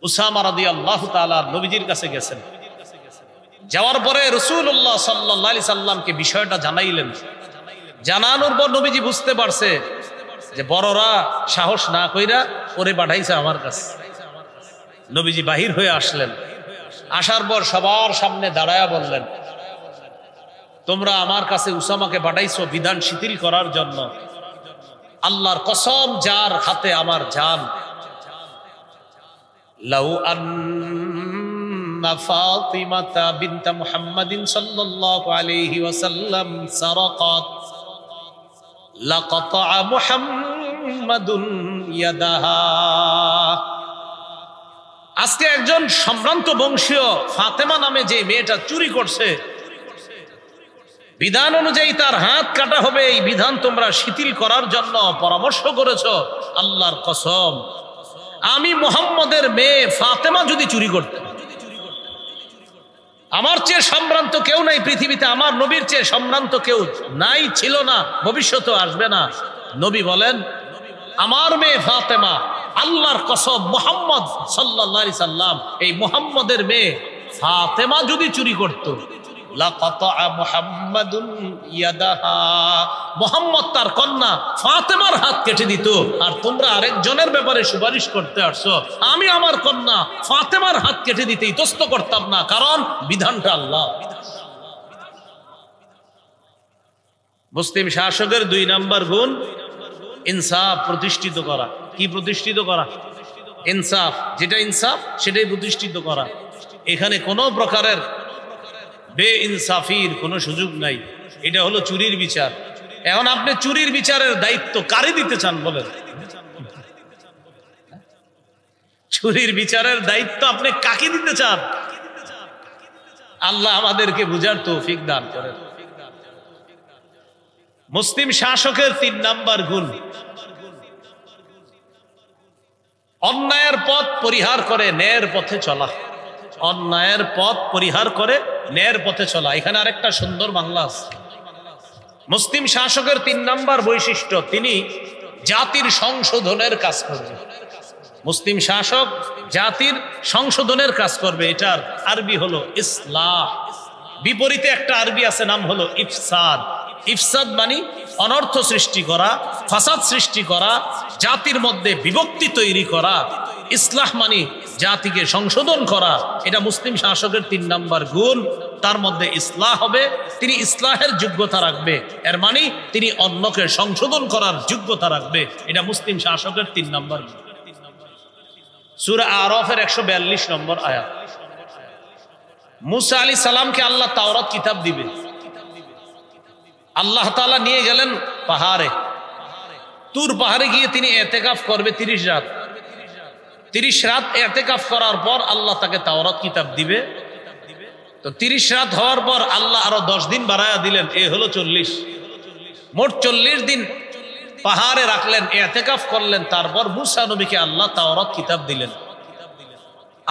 উসামা রাদিয়াল্লাহু তাআলা নবীজির কাছে গেছেন। যাওয়ার পরে রাসূলুল্লাহ সাল্লাল্লাহু আলাইহি সাল্লামকে বিষয়টা জানাইলেন। জানানোর পর নবীজি বুঝতে পারছে যে বড়রা সাহস না কইরা ওরে পাঠাইছে আমার কাছে। নবীজি বাহির হয়ে আসলেন। আসার পর সবার সামনে দাঁড়ায়া বললেন তোমরা আমার কাছে উসামাকে পাঠাইছো বিধান শিথিল করার জন্য। আল্লাহর কসম যার হাতে আমার জান, লাউ আন্না ফাতিমাতা বিনতা মুহাম্মাদিন সাল্লাল্লাহু আলাইহি ওয়াসাল্লাম সারাকাত লাকাতা মুহাম্মাদুন ইয়াদাহা। আজকে একজন সম্ভ্রান্ত বংশীয় ফাতেমা নামে যে মেয়েটা চুরি করছে, বিধান অনুযায়ী তার হাত কাটা হবে, এই বিধান তোমরা শিথিল করার জন্য পরামর্শ করেছ। আল্লাহর কসম আমি মুহাম্মদের মেয়ে ফাতেমা যদি চুরি করত, আমার চেয়ে সম্ভ্রান্ত কেউ নাই পৃথিবীতে, আমার নবীর চেয়ে সম্ভ্রান্ত কেউ নাই, ছিল না, ভবিষ্যতেও আসবে না। নবী বলেন আমার মেয়ে ফাতেমা, আল্লাহর কসম মুহাম্মদ সাল্লাল্লাহু আলাইহি সাল্লাম এই মুহাম্মদের মেয়ে ফাতেমা যদি চুরি করত, লাকাতা মুহাম্মাদুন ইয়াদাহা, মুহাম্মদ তার কন্যা ফাতেমার হাত কেটে দিত। আর তোমরা আরেকজনের ব্যাপারে সুপারিশ করতে আসছো, আমি আমার কন্যা ফাতেমার হাত কেটে দিতে ইতস্ত করতাম না, কারণ বিধানটা আল্লাহ। মুসলিম শাসকের 2 নম্বর গুণ ইনসাফ প্রতিষ্ঠিত করা। কি প্রতিষ্ঠিত করা? ইনসাফ। যেটা ইনসাফ সেটাই প্রতিষ্ঠিত করা। এখানে কোনো প্রকারের বেইনসাফির কোনো সুযোগ নাই। এটা হলো চুরির বিচার। এখন আপনি চুরির বিচারের দায়িত্ব কারে দিতে চান বলেন? চুরির বিচারের দায়িত্ব আপনি কাকে দিতে চান? আল্লাহ আমাদেরকে বুঝার তৌফিক দান করেন। মুসলিম শাসকের 3 নম্বর গুণ অন্যায়ের পথ পরিহার করে ন্যায়ের পথে চলা, অন্যায়ের পথ পরিহার করে ন্যায়ের পথে চলা। এখানে আরেকটা সুন্দর বাংলা আছে। মুসলিম শাসকের 3 নাম্বার বৈশিষ্ট্য, তিনি জাতির সংশোধনের কাজ করবে। মুসলিম শাসক জাতির সংশোধনের কাজ করবে। এটার আরবি হলো ইসলাহ। বিপরীতে একটা আরবি আছে, নাম হলো ইফসাদ। ইফসাদ মানে অনর্থ সৃষ্টি করা, ফাসাদ সৃষ্টি করা, জাতির মধ্যে বিভক্তি তৈরি করা। ইসলাহ মানে জাতিকে সংশোধন করা। এটা মুসলিম শাসকের 3 নাম্বার গুণ। তার মধ্যে ইসলাহ হবে, তিনি ইসলাহের যোগ্যতা রাখবে। এর মানে তিনি অন্যকে সংশোধন করার যোগ্যতা রাখবে। এটা মুসলিম শাসকের 3 নাম্বার গুণ। সূরা আরাফের 142 নম্বর আয়াত। মুসা আলাইহিস সালামকে আল্লাহ তাওরাত কিতাব দিবে। আল্লাহ তাআলা নিয়ে গেলেন পাহাড়ে, তুর পাহাড়ে গিয়ে তিনি ইতিকাফ করবে 30 রাত। 30 রাত ইতিকাফ করার পর আল্লাহ তাকে তাওরাত কিতাব দিবে। তো 30 রাত হওয়ার পর আল্লাহ আরো 10 দিন বাড়ায়া দিলেন, এই হলো 40। মোট 40 দিন পাহাড়ে রাখলেন, ইতিকাফ করলেন। তারপর মুসা নবীকে আল্লাহ তাওরাত কিতাব দিলেন।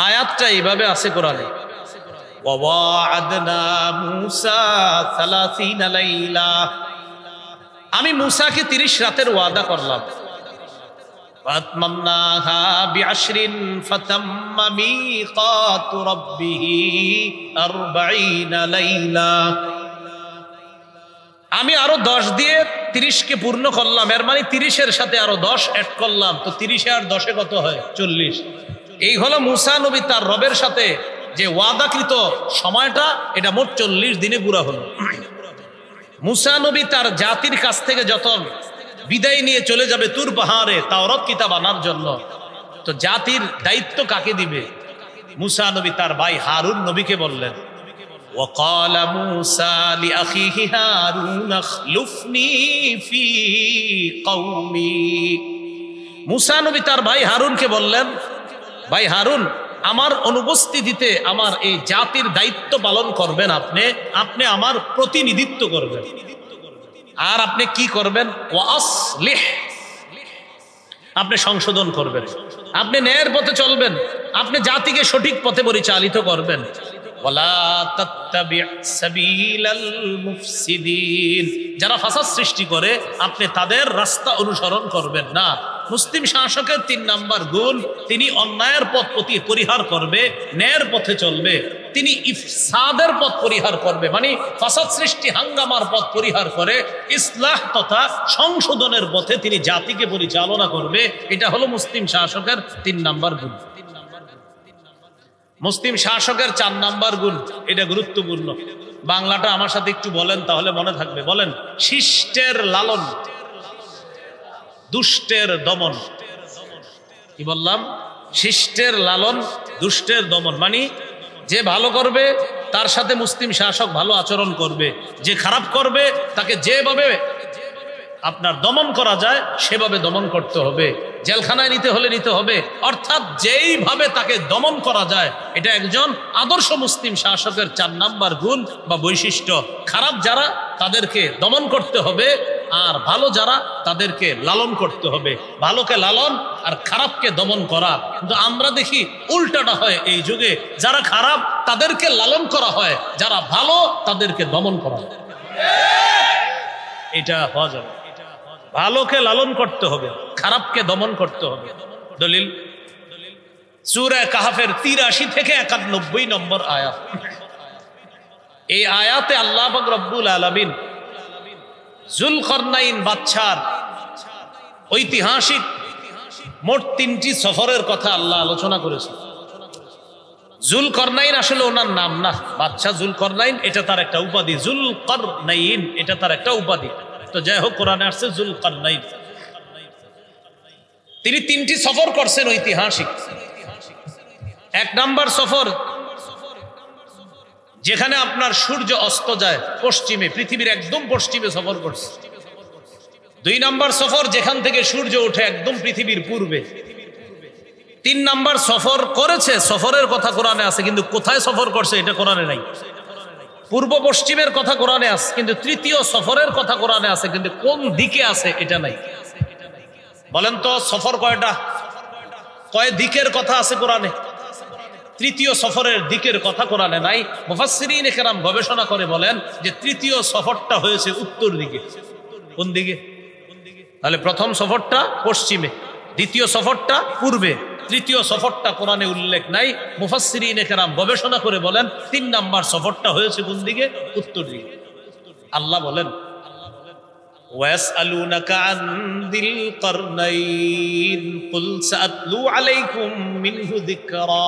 আয়াতটা এইভাবে আছে কোরআনে, ওয়া'আদনা মুসা 30 লাইলা। আমি মুসাকে 30 রাতের ওয়াদা করলাম। ফাতমামনাহা বি'আশরিন ফাতাম্মা মিকাতু রাব্বিহি 40 লাইলা। আমি আরো 10 দিয়ে 30 কে পূর্ণ করলাম। এর মানে 30 এর সাথে আরো 10 অ্যাড করলাম, তো 30 আর 10 কত হয়? 40। এই হলো মুসা নবী তার রবের সাথে যে ওয়াদাকৃত সময়টা, এটা মোট 40 দিনে পুরা হলো। মুসা নবী তার জাতির কাছ থেকে যখন বিদায় নিয়ে চলে যাবে তুর পাহাড়ে তাওরাত কিতাব আনার জন্য, তো জাতির দায়িত্ব কাকে দিবে? মুসা নবী তার ভাই হারুন নবীকে বললেন, وقال موسى لأخيه هارون اخلفني في قومي। মুসা নবী তার ভাই হারুনকে বললেন, ভাই হারুন, আমার অনুপস্থিতিতে আমার এই জাতির দায়িত্ব পালন করবেন, আপনি আমার প্রতিনিধিত্ব করবেন। আর আপনি কি করবেন? ওয়াসলিহ, আপনি সংশোধন করবেন, আপনি ন্যায়ের পথে চলবেন, আপনি জাতিকে সঠিক পথে পরিচালিত করবেন। ওয়ালা তাত্তাবি' সাবিলাল মুফসিদিন, যারা ফাসাদ সৃষ্টি করে আপনি তাদের রাস্তা অনুসরণ করবেন না। মুসলিম শাসকের 3 নাম্বার গুণ, তিনি অন্যায়ের পথ পরিহার করবে, ন্যায়ের পথে চলবে। তিনি ইফসাদের পথ পরিহার করবে, মানে ফাসাদ সৃষ্টি হাঙ্গামার পথ পরিহার করে ইসলাহ তথা সংশোধনের পথে তিনি জাতিকে পরিচালনা করবে। এটা হলো মুসলিম শাসকের 3 নাম্বার গুণ। মুসলিম শাসকের 4 নাম্বার গুণ, এটা গুরুত্বপূর্ণ। বাংলাটা আমার সাথে একটু বলেন, তাহলে মনে থাকবে। বলেন, শিষ্টের লালন, দুষ্টের দমন। কি বললাম? শিষ্টের লালন, দুষ্টের দমন। মানে যে ভালো করবে তার সাথে মুসলিম শাসক ভালো আচরণ করবে, যে খারাপ করবে তাকে যেভাবে আপনার দমন করা যায় সেভাবে দমন করতে হবে, জেলখানায় নিতে হলে নিতে হবে। অর্থাৎ যেইভাবে তাকে দমন করা যায়, এটা একজন আদর্শ মুসলিম শাসকের 4 নাম্বার গুণ বা বৈশিষ্ট্য। খারাপ যারা তাদেরকে দমন করতে হবে, আর ভালো যারা তাদেরকে লালন করতে হবে। ভালোকে লালন আর খারাপকে দমন করা। কিন্তু আমরা দেখি উল্টাটা হয় এই যুগে, যারা খারাপ তাদেরকে লালন করা হয়, যারা ভালো তাদেরকে দমন করা হয়। এটা হওয়া যাবে। ভালোকে লালন করতে হবে, খারাপকে দমন করতে হবে। দলিল সূরা কাহফের 83 থেকে 91 নম্বর আয়াত। এই আয়াতে আল্লাহ পাক রব্বুল আলামিন যুলকারনাইন বাদশার ঐতিহাসিক মোট 3টি সফরের কথা আল্লাহ আলোচনা করেছেন। যুলকারনাইন আসলে ওনার নাম না, বাদশা যুলকারনাইন এটা তার একটা উপাধি। যুলকারনাইন এটা তার একটা উপাধি। তো যাই হোক, কোরআনে আসছে যুলকারনাইন। তিনি 3টি সফর করছেন ঐতিহাসিক। 1 নাম্বার সফর, যেখানে আপনার সূর্য অস্ত যায় পশ্চিমে, পৃথিবীর একদম পশ্চিমে সফর করছে। 2 নাম্বার সফর, যেখান থেকে সূর্য ওঠে একদম পৃথিবীর পূর্বে। 3 নাম্বার সফর করেছে, সফরের কথা কোরআনে আছে, কিন্তু কোথায় সফর করছে এটা কোরআনে নাই। পূর্ব পশ্চিমের কথা কোরআনে আছে, কিন্তু 3য় সফরের কথা কোরআনে আছে, কিন্তু কোন দিকে আছে এটা নাই। বলেন তো সফর কয়টা? কয় দিকের কথা আছে কোরআনে? তৃতীয় সফরের দিকের কথা কোরআনে নাই। মুফাসসিরিন কেরাম গবেষণা করে বলেন যে তৃতীয় সফরটা হয়েছে উত্তর দিকে। কোন দিকে? তাহলে প্রথম সফরটা পশ্চিমে, দ্বিতীয় সফরটা পূর্বে, তৃতীয় সফরটা কোরআনে উল্লেখ নাই। মুফাসসিরিন কেরাম গবেষণা করে বলেন 3 নাম্বার সফরটা হয়েছে কোন দিকে? উত্তর দিকে। আল্লাহ বলেন ওয়াসআলুনাকা আন যিল কারনাইন কুল সাআতলু আলাইকুম মিনহু যিকরা।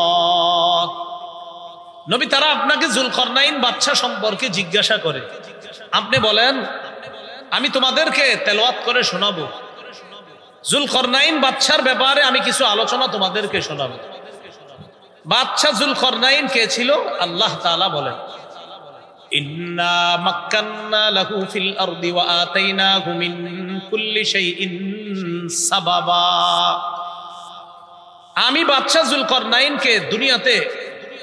নবী, তারা আপনাকে যুলকারনাইন বাদশা সম্পর্কে জিজ্ঞাসা করে, আপনি বলেন আমি তোমাদেরকে তেলাওয়াত করে শোনাবো। যুলকারনাইন বাদশার ব্যাপারে আমি কিছু আলোচনা তোমাদেরকে শোনাবো। বাদশা যুলকারনাইন কে ছিল? আল্লাহ তাআলা বলেন ইন্না মাক্কান্না লাহু ফিল আরদি ওয়া আতাইনাহু মিন কুল্লি শাইইন সাবাবা। আমি বাদশা যুলকারনাইনকে দুনিয়াতে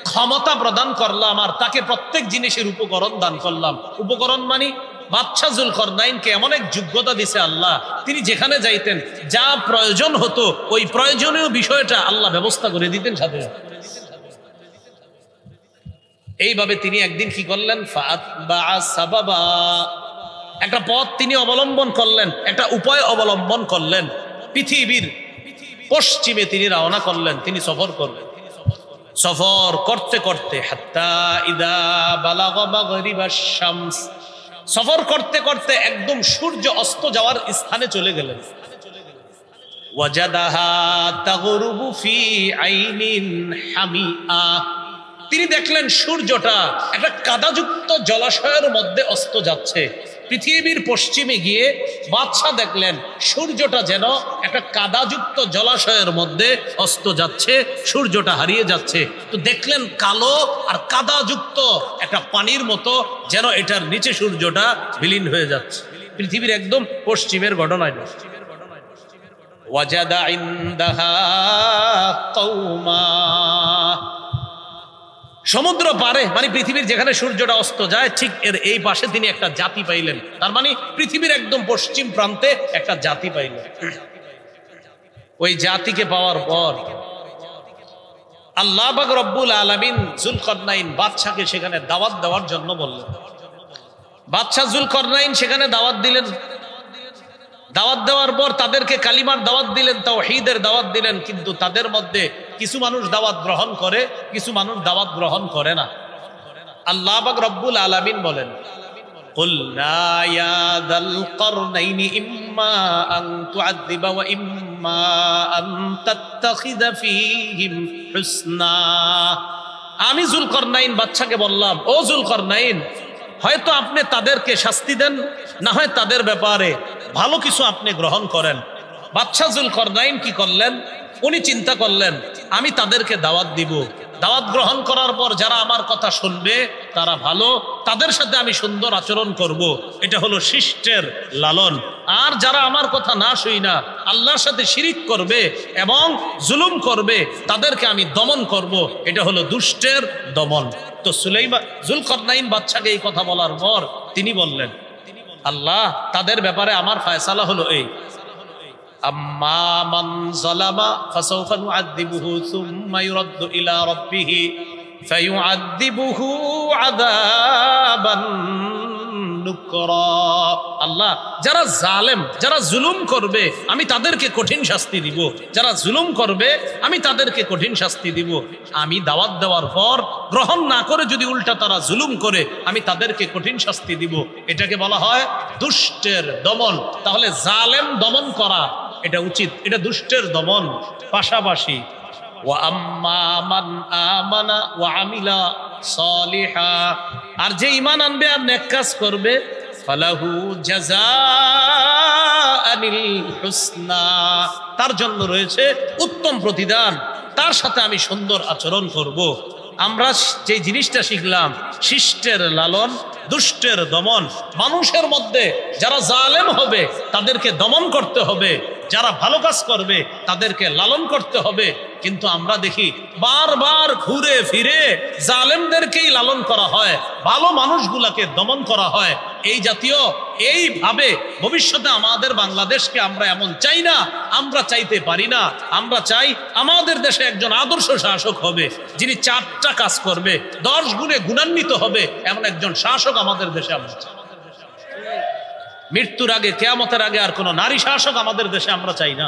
ক্ষমতা প্রদান করলাম আর তাকে প্রত্যেক জিনিসের উপকরণ দান করলাম। উপকরণ মানে বাদশা যুলকারনাইনকে এমন এক যোগ্যতা দিছে আল্লাহ, তিনি যেখানে যাইতেন যা প্রয়োজন হতো ওই প্রয়োজনীয় বিষয়টা আল্লাহ ব্যবস্থা করে দিতেন সাথে সাথে। এইভাবে তিনি একদিন কি করলেন? ফাআতবাআ সাবাবা, একটা পথ তিনি অবলম্বন করলেন, একটা উপায় অবলম্বন করলেন। পৃথিবীর পশ্চিমে তিনি রওনা করলেন, তিনি সফর করলেন। সফর করতে করতে হাত্তা ইদা বালাগা মাগরিবাশ শামস, সফর করতে করতে একদম সূর্য অস্ত যাওয়ার স্থানে চলে গেলেন। ওয়াজাদাহা তাগরুবু ফি আইনিন হামিআ, তিনি দেখলেন সূর্যটা একটা কাদাযুক্ত জলাশয়ের মধ্যে অস্ত যাচ্ছে। পৃথিবীর পশ্চিমে গিয়ে বাদশা দেখলেন সূর্যটা যেন একটা কাদাযুক্ত জলাশয়ের মধ্যে অস্ত যাচ্ছে, সূর্যটা হারিয়ে যাচ্ছে। তো দেখলেন কালো আর কাদাযুক্ত একটা পানির মতো, যেন এটার নিচে সূর্যটা বিলীন হয়ে যাচ্ছে। পৃথিবীর একদম পশ্চিমের ঘটনায় ওয়াজাদা ইনদাহা কওমা, সমুদ্র পারে মানে পৃথিবীর যেখানে সূর্যটা অস্ত যায় ঠিক এর এই পাশে তিনি একটা জাতি পাইলেন। তার মানে পৃথিবীর একদম পশ্চিম প্রান্তে একটা জাতি পাইলেন। ওই জাতিকে পাওয়ার পর আল্লাহ পাক রব্বুল আলামিন যুলকারনাইন বাদশাকে সেখানে দাওয়াত দেওয়ার জন্য বললেন। বাদশা যুলকারনাইন সেখানে দাওয়াত দিলেন। দাওয়াত দেওয়ার পর তাদেরকে কালিমার দাওয়াত দিলেন, তাওহীদের দাওয়াত দিলেন। কিন্তু তাদের মধ্যে কিছু মানুষ দাওয়াত গ্রহণ করে, কিছু মানুষ দাওয়াত গ্রহণ করে না। আল্লাহ পাক রব্বুল আলামিন বলেন কুলনা ইয়া যাল কারনাইনি ইম্মা আন তুআযিবা ওয়া ইম্মা আন তাত্তাখিযা ফীহিম হুসনা। আমি যুলকারনাইন বাদশাকে বললাম, ও যুলকারনাইন, হয়তো আপনি তাদেরকে শাস্তি দেন, না হয় তাদের ব্যাপারে ভালো কিছু আপনি গ্রহণ করেন। বাদশা যুলকারনাইন কি করলেন? উনি চিন্তা করলেন আমি তাদেরকে দাওয়াত দিব, দাওয়াত গ্রহণ করার পর যারা আমার কথা শুনবে তারা ভালো, তাদের সাথে আমি সুন্দর আচরণ করব। এটা হলো শিষ্টের লালন। আর যারা আমার কথা না শুই না, আল্লাহর সাথে শিরিক করবে এবং জুলুম করবে, তাদেরকে আমি দমন করব। এটা হলো দুষ্টের দমন। তো যুলকারনাইন বাদশাকে এই কথা বলার পর তিনি বললেন, আল্লাহ, তাদের ব্যাপারে আমার ফয়সালা হলো এই, আম্মা মান যালামা ফাসাউফা নুআযিবুহু সুম্মা ইউরাদ্দু ইলা রাব্বিহি ফায়ুআযিবুহু আযাবান নুকরা। আল্লাহ, যারা জালেম, যারা জুলুম করবে আমি তাদেরকে কঠিন শাস্তি দিব। যারা জুলুম করবে আমি তাদেরকে কঠিন শাস্তি দিব। আমি দাওয়াত দেওয়ার পর গ্রহণ না করে যদি উল্টা তারা জুলুম করে আমি তাদেরকে কঠিন শাস্তি দিব। এটাকে বলা হয় দুষ্টের দমন। তাহলে জালেম দমন করা এটা উচিত, এটা দুষ্টের দমন। পাশাপাশি ওয়া আম্মা মান আমানা ওয়া আমিলা সালিহা, আর যে ঈমান আনবে আর নেক কাজ করবে, ফালাহু জাযাআনিল হুসনা, তার জন্য রয়েছে উত্তম প্রতিদান, তার সাথে আমি সুন্দর আচরণ করব। আমরা যে জিনিসটা শিখলাম, শিষ্টের লালন, দুষ্টের দমন। মানুষের মধ্যে যারা জালেম হবে তাদেরকে দমন করতে হবে, যারা ভালো কাজ করবে তাদেরকে লালন করতে হবে। কিন্তু আমরা দেখি বারবার ঘুরে ফিরে জালেমদেরকেই লালন করা হয়, ভালো মানুষগুলাকে দমন করা হয়। এই জাতীয় এইভাবে ভবিষ্যতে আমাদের বাংলাদেশকে আমরা এমন চাই না, আমরা চাইতে পারি না। আমরা চাই আমাদের দেশে একজন আদর্শ শাসক হবে, যিনি 4টা কাজ করবে, 10 গুণে গুণান্বিত হবে, এমন একজন শাসক আমাদের দেশে আমরা চাই। মৃত্যুর আগে, কিয়ামতের আগে আর কোন নারী শাসক আমাদের দেশে আমরা চাই না।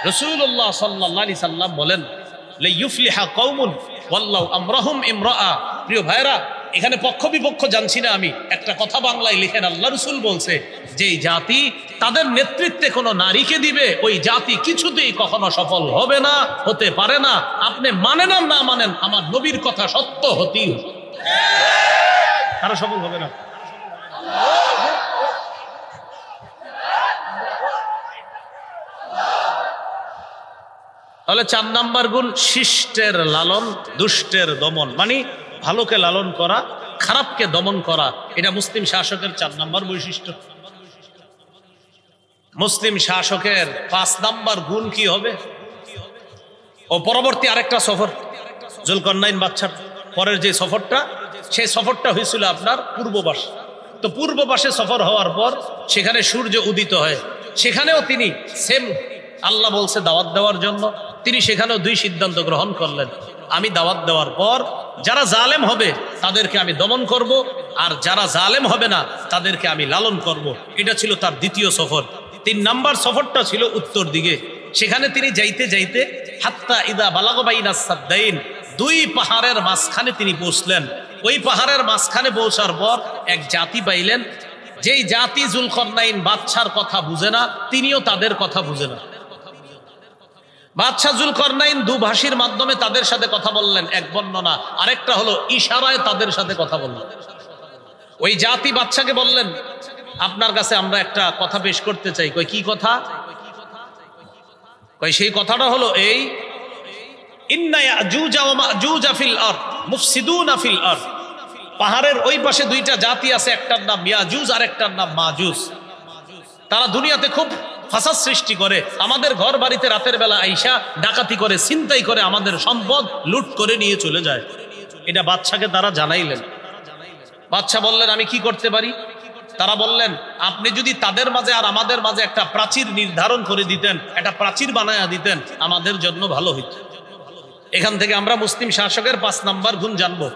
রাসূলুল্লাহ সাল্লাল্লাহু আলাইহি সাল্লাম বলেন, লা ইউফলিহা কওমুন ওয়াল্লাহু আমরাহুম ইমরাআ। প্রিয় ভাইরা, এখানে পক্ষ বিপক্ষ জানছি না আমি, একটা কথা বাংলায় লিখেন, আল্লাহ রাসূল বলছে যে জাতি তাদের নেতৃত্বে কোনো নারীকে দিবে, ওই জাতি কিছুতেই কখনো সফল হবে না, হতে পারে না। আপনি মানেন আর না মানেন, আমার নবীর কথা সত্য হতেই হবে, তারা সফল হবে না। তাহলে 4 নাম্বার গুণ শিষ্টের লালন, দুষ্টের দমন, মানে ভালোকে লালন করা, খারাপকে দমন করা। এটা মুসলিম শাসকের 4 নাম্বার বৈশিষ্ট্য। মুসলিম শাসকের 5 নাম্বার গুণ কি হবে? ও পরবর্তী আরেকটা সফর, জুলকারনাইন বাদশার পরের যে সফরটা, সেই সফরটা হয়েছিল আপনার পূর্ব পাশে। তো পূর্ব পাশে সফর হওয়ার পর সেখানে সূর্য উদিত হয়, সেখানেও তিনি সেম আল্লাহ বলছে দাওয়াত দেওয়ার জন্য, তিনি সেখানেও 2 সিদ্ধান্ত গ্রহণ করলেন। আমি দাওয়াত দেওয়ার পর যারা জালেম হবে তাদেরকে আমি দমন করব, আর যারা জালেম হবে না তাদেরকে আমি লালন করব। এটা ছিল তার দ্বিতীয় সফর। 3 নাম্বার সফরটা ছিল উত্তর দিকে। সেখানে তিনি যাইতে যাইতে হাত্তা ইদা বালাগ বাইনাস সাদ্দাইন, 2 পাহাড়ের মাঝখানে তিনি পৌঁছলেন। ওই পাহাড়ের মাঝখানে পৌঁছার পর এক জাতি পাইলেন, যেই জাতি জুলকারনাইন বাদশার কথা বুঝে না, তিনিও তাদের কথা বুঝে না। বাদশাহ জুলকারনাইন দুভাষীর মাধ্যমে তাদের সাথে কথা বললেন, এক বর্ণনা, আরেকটা হলো ইশারায় তাদের সাথে কথা বললেন। ওই জাতি বাদশাকে বললেন, আপনার কাছে আমরা একটা কথা পেশ করতে চাই। কই কি কথা? কই সেই কথাটা হলো এই, ইন্না ইয়াজুজ ওয়া মাজুজ ফিল আরদ মুফসিদুনা ফিল আরদ। পাহাড়ের ওই পাশে 2টা জাতি আছে, একটার নাম ইয়াজুজ আর একটার নাম মাজুজ। তারা দুনিয়াতে খুব ফাসাদ সৃষ্টি করে, আমাদের ঘর বাড়িতে রাতের বেলা আইসা ডাকাতি করে, ছিনতাই করে, আমাদের সম্পদ লুট করে নিয়ে চলে যায়। এটা বাদশাকে তারা জানাইলেন। বাদশা বললেন, আমি কি করতে পারি? তারা বললেন, আপনি যদি তাদের মাঝে আর আমাদের মাঝে একটা প্রাচীর নির্ধারণ করে দিতেন, একটা প্রাচীর বানায়া দিতেন, আমাদের জন্য ভালো হইত। এখান থেকে আমরা মুসলিম শাসকের 5 নাম্বার গুণ জানবো।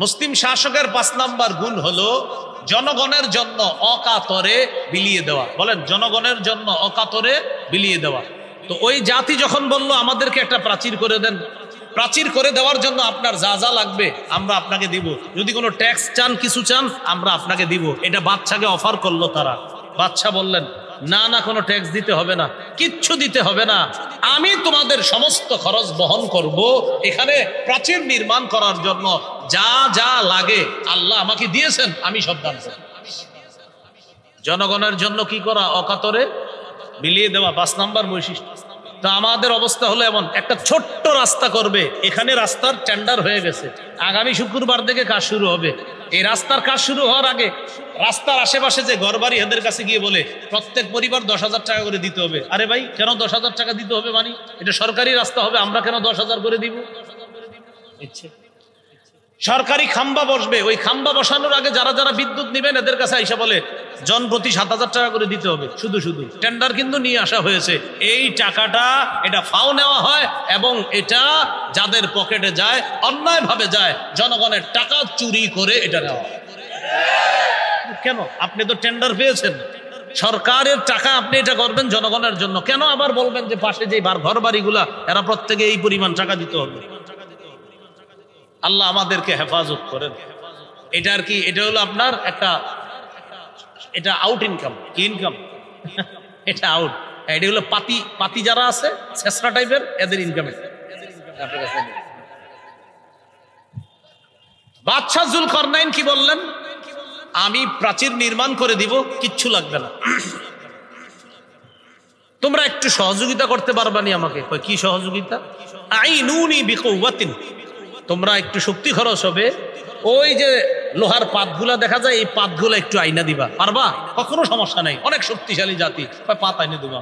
মুসলিম শাসকের 5 নাম্বার গুণ হলো জনগণের জন্য অকাতরে বিলিয়ে দেওয়া। বলেন, জনগণের জন্য অকাতরে বিলিয়ে দেওয়া। তো ওই জাতি যখন বলল আমাদেরকে একটা প্রাচীর করে দেন, প্রাচীর করে দেওয়ার জন্য আপনার যা যা লাগবে আমরা আপনাকে দিব, যদি কোনো ট্যাক্স চান, কিছু চান, আমরা আপনাকে দিব। এটা বাদশাকে অফার করলো তারা। বাদশা বললেন, না না, কোনো ট্যাক্স দিতে হবে না, কিচ্ছু দিতে হবে না, আমি তোমাদের সমস্ত খরচ বহন করব। এখানে প্রাচীর নির্মাণ করার জন্য যা যা লাগে আল্লাহ আমাকে দিয়েছেন, আমি সব দান করব। জনগণের জন্য কি করা? অকাতরে বিলিয়ে দেওয়া 5 নাম্বার বৈশিষ্ট্য। তো আমাদের অবস্থা হলো এমন, একটা ছোট্ট রাস্তা করবে, এখানে রাস্তার টেন্ডার হয়ে গেছে, আগামী শুক্রবার থেকে কাজ শুরু হবে। এই রাস্তার কাজ শুরু হওয়ার আগে রাস্তার আশেপাশে যে ঘরবাড়ি, এদের কাছে গিয়ে বলে প্রত্যেক পরিবার 10,000 টাকা করে দিতে হবে। আরে ভাই, কেন 10,000 টাকা দিতে হবে? মানে এটা সরকারি রাস্তা হবে, আমরা কেন 10,000 করে দিব? ইচ্ছে সরকারি খাম্বা বসবে, ওই খাম্বা বসানোর আগে যারা যারা বিদ্যুৎ নেবেন এদের কাছে আইসা বলে জন প্রতি 7,000 টাকা করে দিতে হবে। শুধু শুধু টেন্ডার কিন্তু নিয়ে আসা হয়েছে, এই টাকাটা এটা ফাও নেওয়া হয় এবং এটা যাদের পকেটে যায়, অন্যায় ভাবে যায়, জনগণের টাকা চুরি করে এটা নেওয়া হয়। কেন? আপনি তো টেন্ডার পেয়েছেন, সরকারের টাকা, আপনি এটা করবেন জনগণের জন্য, কেন আবার বলবেন যে পাশে যে ঘর বাড়িগুলা এরা প্রত্যেকে এই পরিমাণ টাকা দিতে হবে? আল্লাহ আমাদেরকে হেফাজত করেন। এটা আর কি, এটা হলো আপনার একটা, এটা আউট ইনকাম। কি ইনকাম? এটা আউট। এটা হলো পাতি পাতি যারা আছে ছেসরা টাইপের, এদের ইনকাম। বাদশাহ জুলকারনাইন কি বললেন? আমি প্রাচীর নির্মাণ করে দিব, কিচ্ছু লাগবে না, তোমরা একটু সহযোগিতা করতে পারবানি আমাকে? কি সহযোগিতা? আইনুনি বিকুওয়াতিন, তোমরা একটু শক্তি খরচ হবে, ওই যে লোহার পাতগুলা দেখা যায়, এই পাতগুলা একটু আইনা দিবা, পারবা? কখনো সমস্যা নাই, অনেক শক্তিশালী জাতি, পাত আইনে দিবা।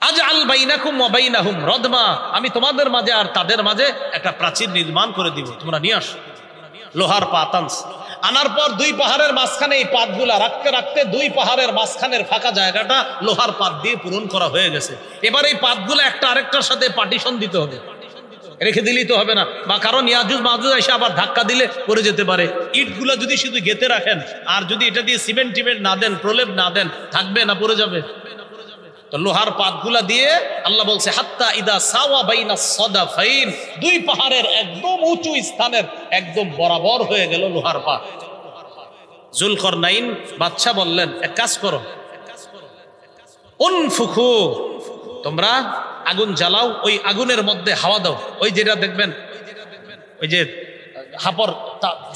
আজআল বাইনাকুম ওয়া বাইনাহুম রাদমা, আমি তোমাদের মাঝে আর তাদের মাঝে একটা প্রাচীর নির্মাণ করে দিব, তোমরা নিয়ে আসো। লোহার পাত আনস, আনার পর দুই পাহাড়ের মাঝখানে এই পাতগুলা রাখতে রাখতে দুই পাহাড়ের মাঝখানের ফাঁকা জায়গাটা লোহার পাত দিয়ে পূরণ করা হয়ে গেছে। এবার এই পাতগুলো একটা আরেকটার সাথে পার্টিশন দিতে হবে, রেখে দিলেই তো হবে না, বা কারণ ইয়াজুজ মাহুজ এসে আবার ধাক্কা দিলে পড়ে যেতে পারে। ইটগুলো যদি শুধু গেঁথে রাখেন আর যদি এটা দিয়ে সিমেন্ট টিমেন্ট না দেন, প্রলেপ না দেন, থাকবে না পড়ে যাবে। তো লোহার পাতগুলা দিয়ে আল্লাহ বলছে হাত্তা ইদা সাওয়া বাইনা সাদাফাইন, দুই পাহাড়ের একদম উঁচু স্থানের একদম বরাবর হয়ে গেল লোহার পাত। যুলকরনাইন বাদশা বললেন, এক কাজ করো, উনফুখু, তোমরা আগুন জ্বালাও, ওই আগুনের মধ্যে হাওয়া দাও। ওই যেটা দেখবেন ওই যে হাপর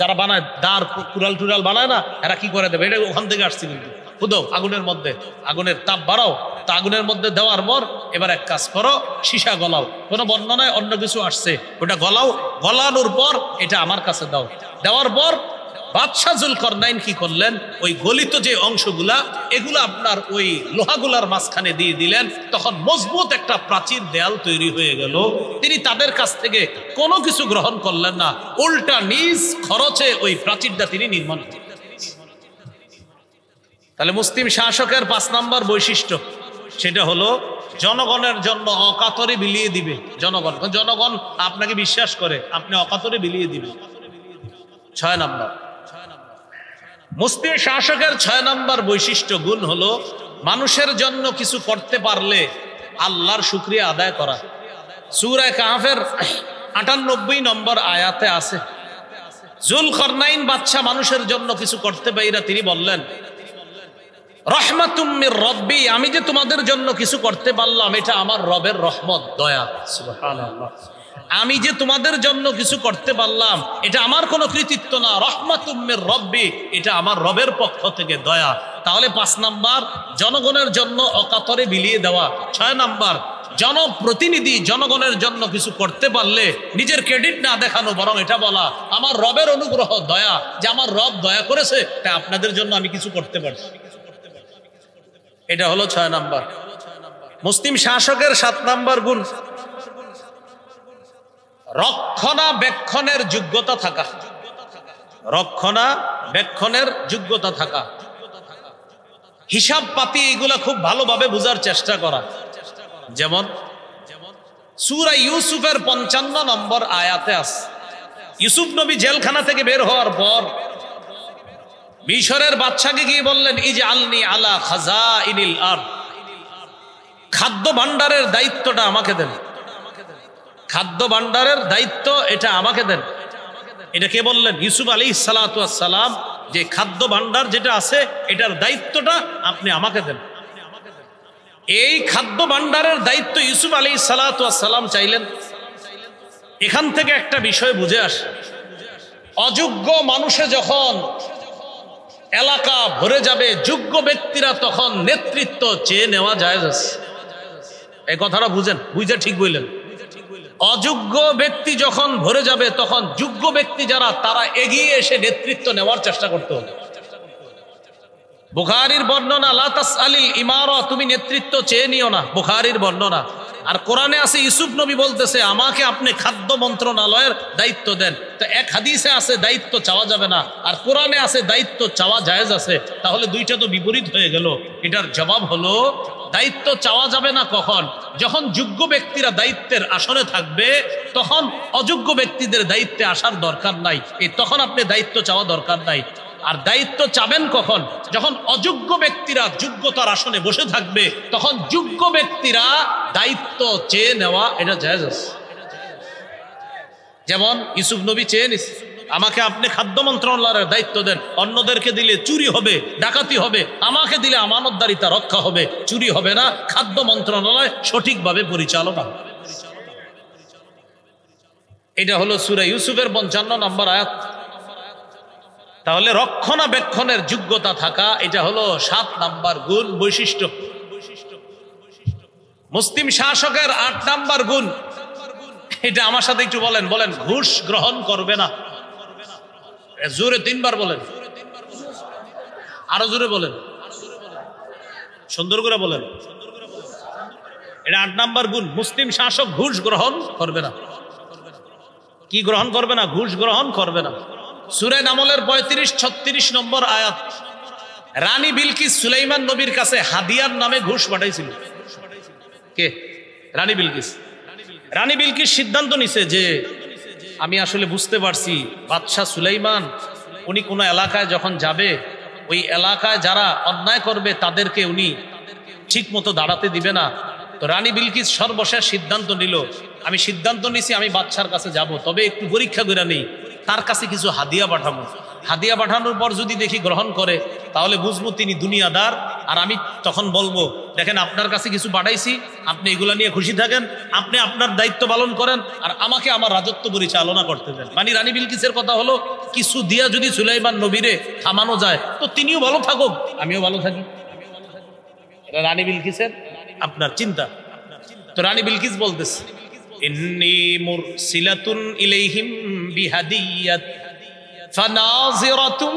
যারা বানায়, দাঁড় কুড়াল টুরাল বানায় না, এরা কি করে দেবে, এটা ওখান থেকে আসছে। কিন্তু খুদো আগুনের মধ্যে, আগুনের তাপ বাড়াও, তা আগুনের মধ্যে দেওয়ার পর এবার এক কাজ করো, সীসা গলাও। কোনো বর্ণনায় অন্য কিছু আসছে, ওটা গলাও, গলানোর পর এটা আমার কাছে দাও। দেওয়ার পর বাদশাহ যুলকরনাইন কি করলেন, ওই গলিত যে অংশগুলা এগুলো আপনার ওই লোহাগুলার মাঝখানে দিয়ে দিলেন। তখন মজবুত একটা প্রাচীর দেয়াল তৈরি হয়ে গেল। তিনি তাদের কাছ থেকে কোনো কিছু গ্রহণ করলেন না, উল্টা নিজ খরচে ওই প্রাচীরটা তিনি নির্মাণ করলেন। তাহলে মুসলিম শাসকের 5 নম্বর বৈশিষ্ট্য, সেটা হলো জনগণের জন্য অকাতরে বিলিয়ে দিবে। জনগণ আপনাকে বিশ্বাস করে, আপনি অকাতরে বিলিয়ে দিবেন। 6 নম্বর মুসলিম শাসকের 6 নম্বর বৈশিষ্ট্য গুণ হলো মানুষের জন্য কিছু করতে পারলে আল্লাহর শুকরিয়া আদায় করা। সূরা কাহফের 98 নম্বর আয়াতে আছে, যুলকরনাইন বাদশা মানুষের জন্য কিছু করতে পাইরা তিনি বললেন, রহমাতুম মির রব্বি, আমি যে তোমাদের জন্য কিছু করতে পারলাম এটা আমার রবের রহমত, দয়া। সুবহানাল্লাহ, আমি যে তোমাদের জন্য কিছু করতে পারলাম এটা আমার কোনো কৃতিত্ব না, রহমাতুম মির রব্বি, এটা আমার রবের পক্ষ থেকে দয়া। তাহলে 5 নাম্বার জনগণের জন্য অকাতরে বিলিয়ে দেওয়া। 6 নাম্বার জনপ্রতিনিধি জনগণের জন্য কিছু করতে পারলে নিজের ক্রেডিট না দেখানো, বরং এটা বলা আমার রবের অনুগ্রহ, দয়া, যে আমার রব দয়া করেছে তাই আপনাদের জন্য আমি কিছু করতে পারছি। এটা হলো 6 নাম্বার। মুসলিম শাসকের 7 নাম্বার গুণ রক্ষণাবেক্ষণের যোগ্যতা থাকা। রক্ষণাবেক্ষণের যোগ্যতা থাকা, হিসাব পাতি এগুলা খুব ভালোভাবে বোঝার চেষ্টা করা। যেমন সূরা ইউসুফের 55 নম্বর আয়াতে আছে, ইউসুফ নবী জেলখানা থেকে বের হওয়ার পর মিশরের বাদশাকে গিয়ে বললেন, ইজআলনি আলা খাজাইনিল আরদ, খাদ্য ভাণ্ডারের দায়িত্বটা আমাকে দেন। খাদ্য ভাণ্ডারের দায়িত্ব এটা আমাকে দেন। এটা কে বললেন? ইউসুফ আলাইহিস সালাতু ওয়াস সালাম, যে খাদ্য ভাণ্ডার যেটা আছে এটার দায়িত্বটা আপনি আমাকে দেন। এই খাদ্য ভাণ্ডারের দায়িত্ব ইউসুফ আলাইহিস সালাতু ওয়াস সালাম চাইলেন। এখান থেকে একটা বিষয় বুঝে আসে, অযোগ্য মানুষে যখন এলাকা ভরে যাবে, যোগ্য ব্যক্তিরা তখন নেতৃত্ব চেয়ে নেওয়া জায়েজ আছে। এই কথাটা বুঝেন, বুঝে ঠিক বললেন। অযোগ্য ব্যক্তি যখন ভরে যাবে তখন যোগ্য ব্যক্তি যারা তারা এগিয়ে এসে নেতৃত্ব নেওয়ার চেষ্টা করতে হবে। বুখারীর বর্ণনা, লা তাসআলিল ইমারা, তুমি নেতৃত্ব চেয়ে নিও না, বুখারীর বর্ণনা। আর কোরআনে আছে ইউসুফ নবী বলতেছে আমাকে আপনি খাদ্য মন্ত্রণালয়ের দায়িত্ব দেন। তো এক হাদিসে আছে দায়িত্ব চাওয়া যাবে না, আর কোরআনে আছে দায়িত্ব চাওয়া জায়েজ আছে। তাহলে দুইটা তো বিপরীত হয়ে গেল। এটার জবাব হলো দায়িত্ব চাওয়া যাবে না কখন? যখন যোগ্য ব্যক্তিরা দায়িত্বের আসনে থাকবে তখন অযোগ্য ব্যক্তিদের দায়িত্বে আসার দরকার নাই, তখন আপনি দায়িত্ব চাওয়া দরকার নাই। আর দায়িত্ব চাবেন কখন? যখন অযোগ্য ব্যক্তিরা যোগ্যতার আসনে বসে থাকবে তখন যোগ্য ব্যক্তিরা দায়িত্ব চেয়ে নেওয়া এটা জায়েজ আছে। যেমন ইউসুফ নবী চেয়ে নিস, আমাকে আপনি খাদ্য মন্ত্রণালয়ের দায়িত্ব দেন, অন্যদেরকে দিলে চুরি হবে, ডাকাতি হবে, আমাকে দিলে আমানতদারিতা রক্ষা হবে, চুরি হবে না, খাদ্য মন্ত্রণালয় সঠিকভাবে পরিচালনা। এটা হলো সূরা ইউসুফের 55 নম্বর আয়াত। তাহলে রক্ষণাবেক্ষণের যোগ্যতা থাকা এটা হলো 7 নাম্বার গুণ, বৈশিষ্ট্য। মুসলিম শাসকের 8 নাম্বার গুণ, এটা আমার সাথে একটু বলেন, বলেন ঘুষ গ্রহণ করবে না। জোরে 3 বার বলেন, আরো জোরে বলেন, সুন্দর করে বলেন। এটা 8 নাম্বার গুণ, মুসলিম শাসক ঘুষ গ্রহণ করবে না। কি গ্রহণ করবে না? ঘুষ গ্রহণ করবে না। সূরা নামলের 35-36 নম্বর আয়াত। রানী বিলকিস সুলাইমান নবীর কাছে হাদিয়ার নামে ঘুষ পাঠাইছিল। কে? রানী বিলকিস। রানী বিলকিস সিদ্ধান্ত নিছে যে আমি আসলে বুঝতে পারছি বাদশাহ সুলাইমান উনি কোনো এলাকায় যখন যাবে, ওই এলাকায় যারা অন্যায় করবে তাদেরকে উনি ঠিক মতো দাঁড়াতে দিবে না। তো রানী বিলকিস সর্বশেষ সিদ্ধান্ত নিল, আমি সিদ্ধান্ত নিছি আমি বাদশার কাছে যাব, তবে একটু পরীক্ষা করে নেই, তার কাছে কিছু হাদিয়া পাঠাবো। হাদিয়া পাঠানোর পর যদি দেখি গ্রহণ করে তাহলে বুঝবো তিনি দুনিয়াদার, আর আমি তখন বলবো দেখেন আপনার কাছে কিছু পাঠাইছি, আপনি এগুলা নিয়ে খুশি থাকেন, আপনি আপনার দায়িত্ব পালন করেন, আর আমাকে আমার রাজত্ব পরিচালনা করতে দেন। মানে রানী বিলকিসের কথা হলো কিছু দিয়া যদি সুলাইমান নবীরে থামানো যায় তো তিনিও ভালো থাকুক, আমিও ভালো থাকি। এটা রানী বিলকিসের আপনার চিন্তা। তো রানী বিলকিস বলতেছে ইন্নী মুরসিলাতুন ইলাইহিম বিহাদিয়াত ফানাযিরাতুম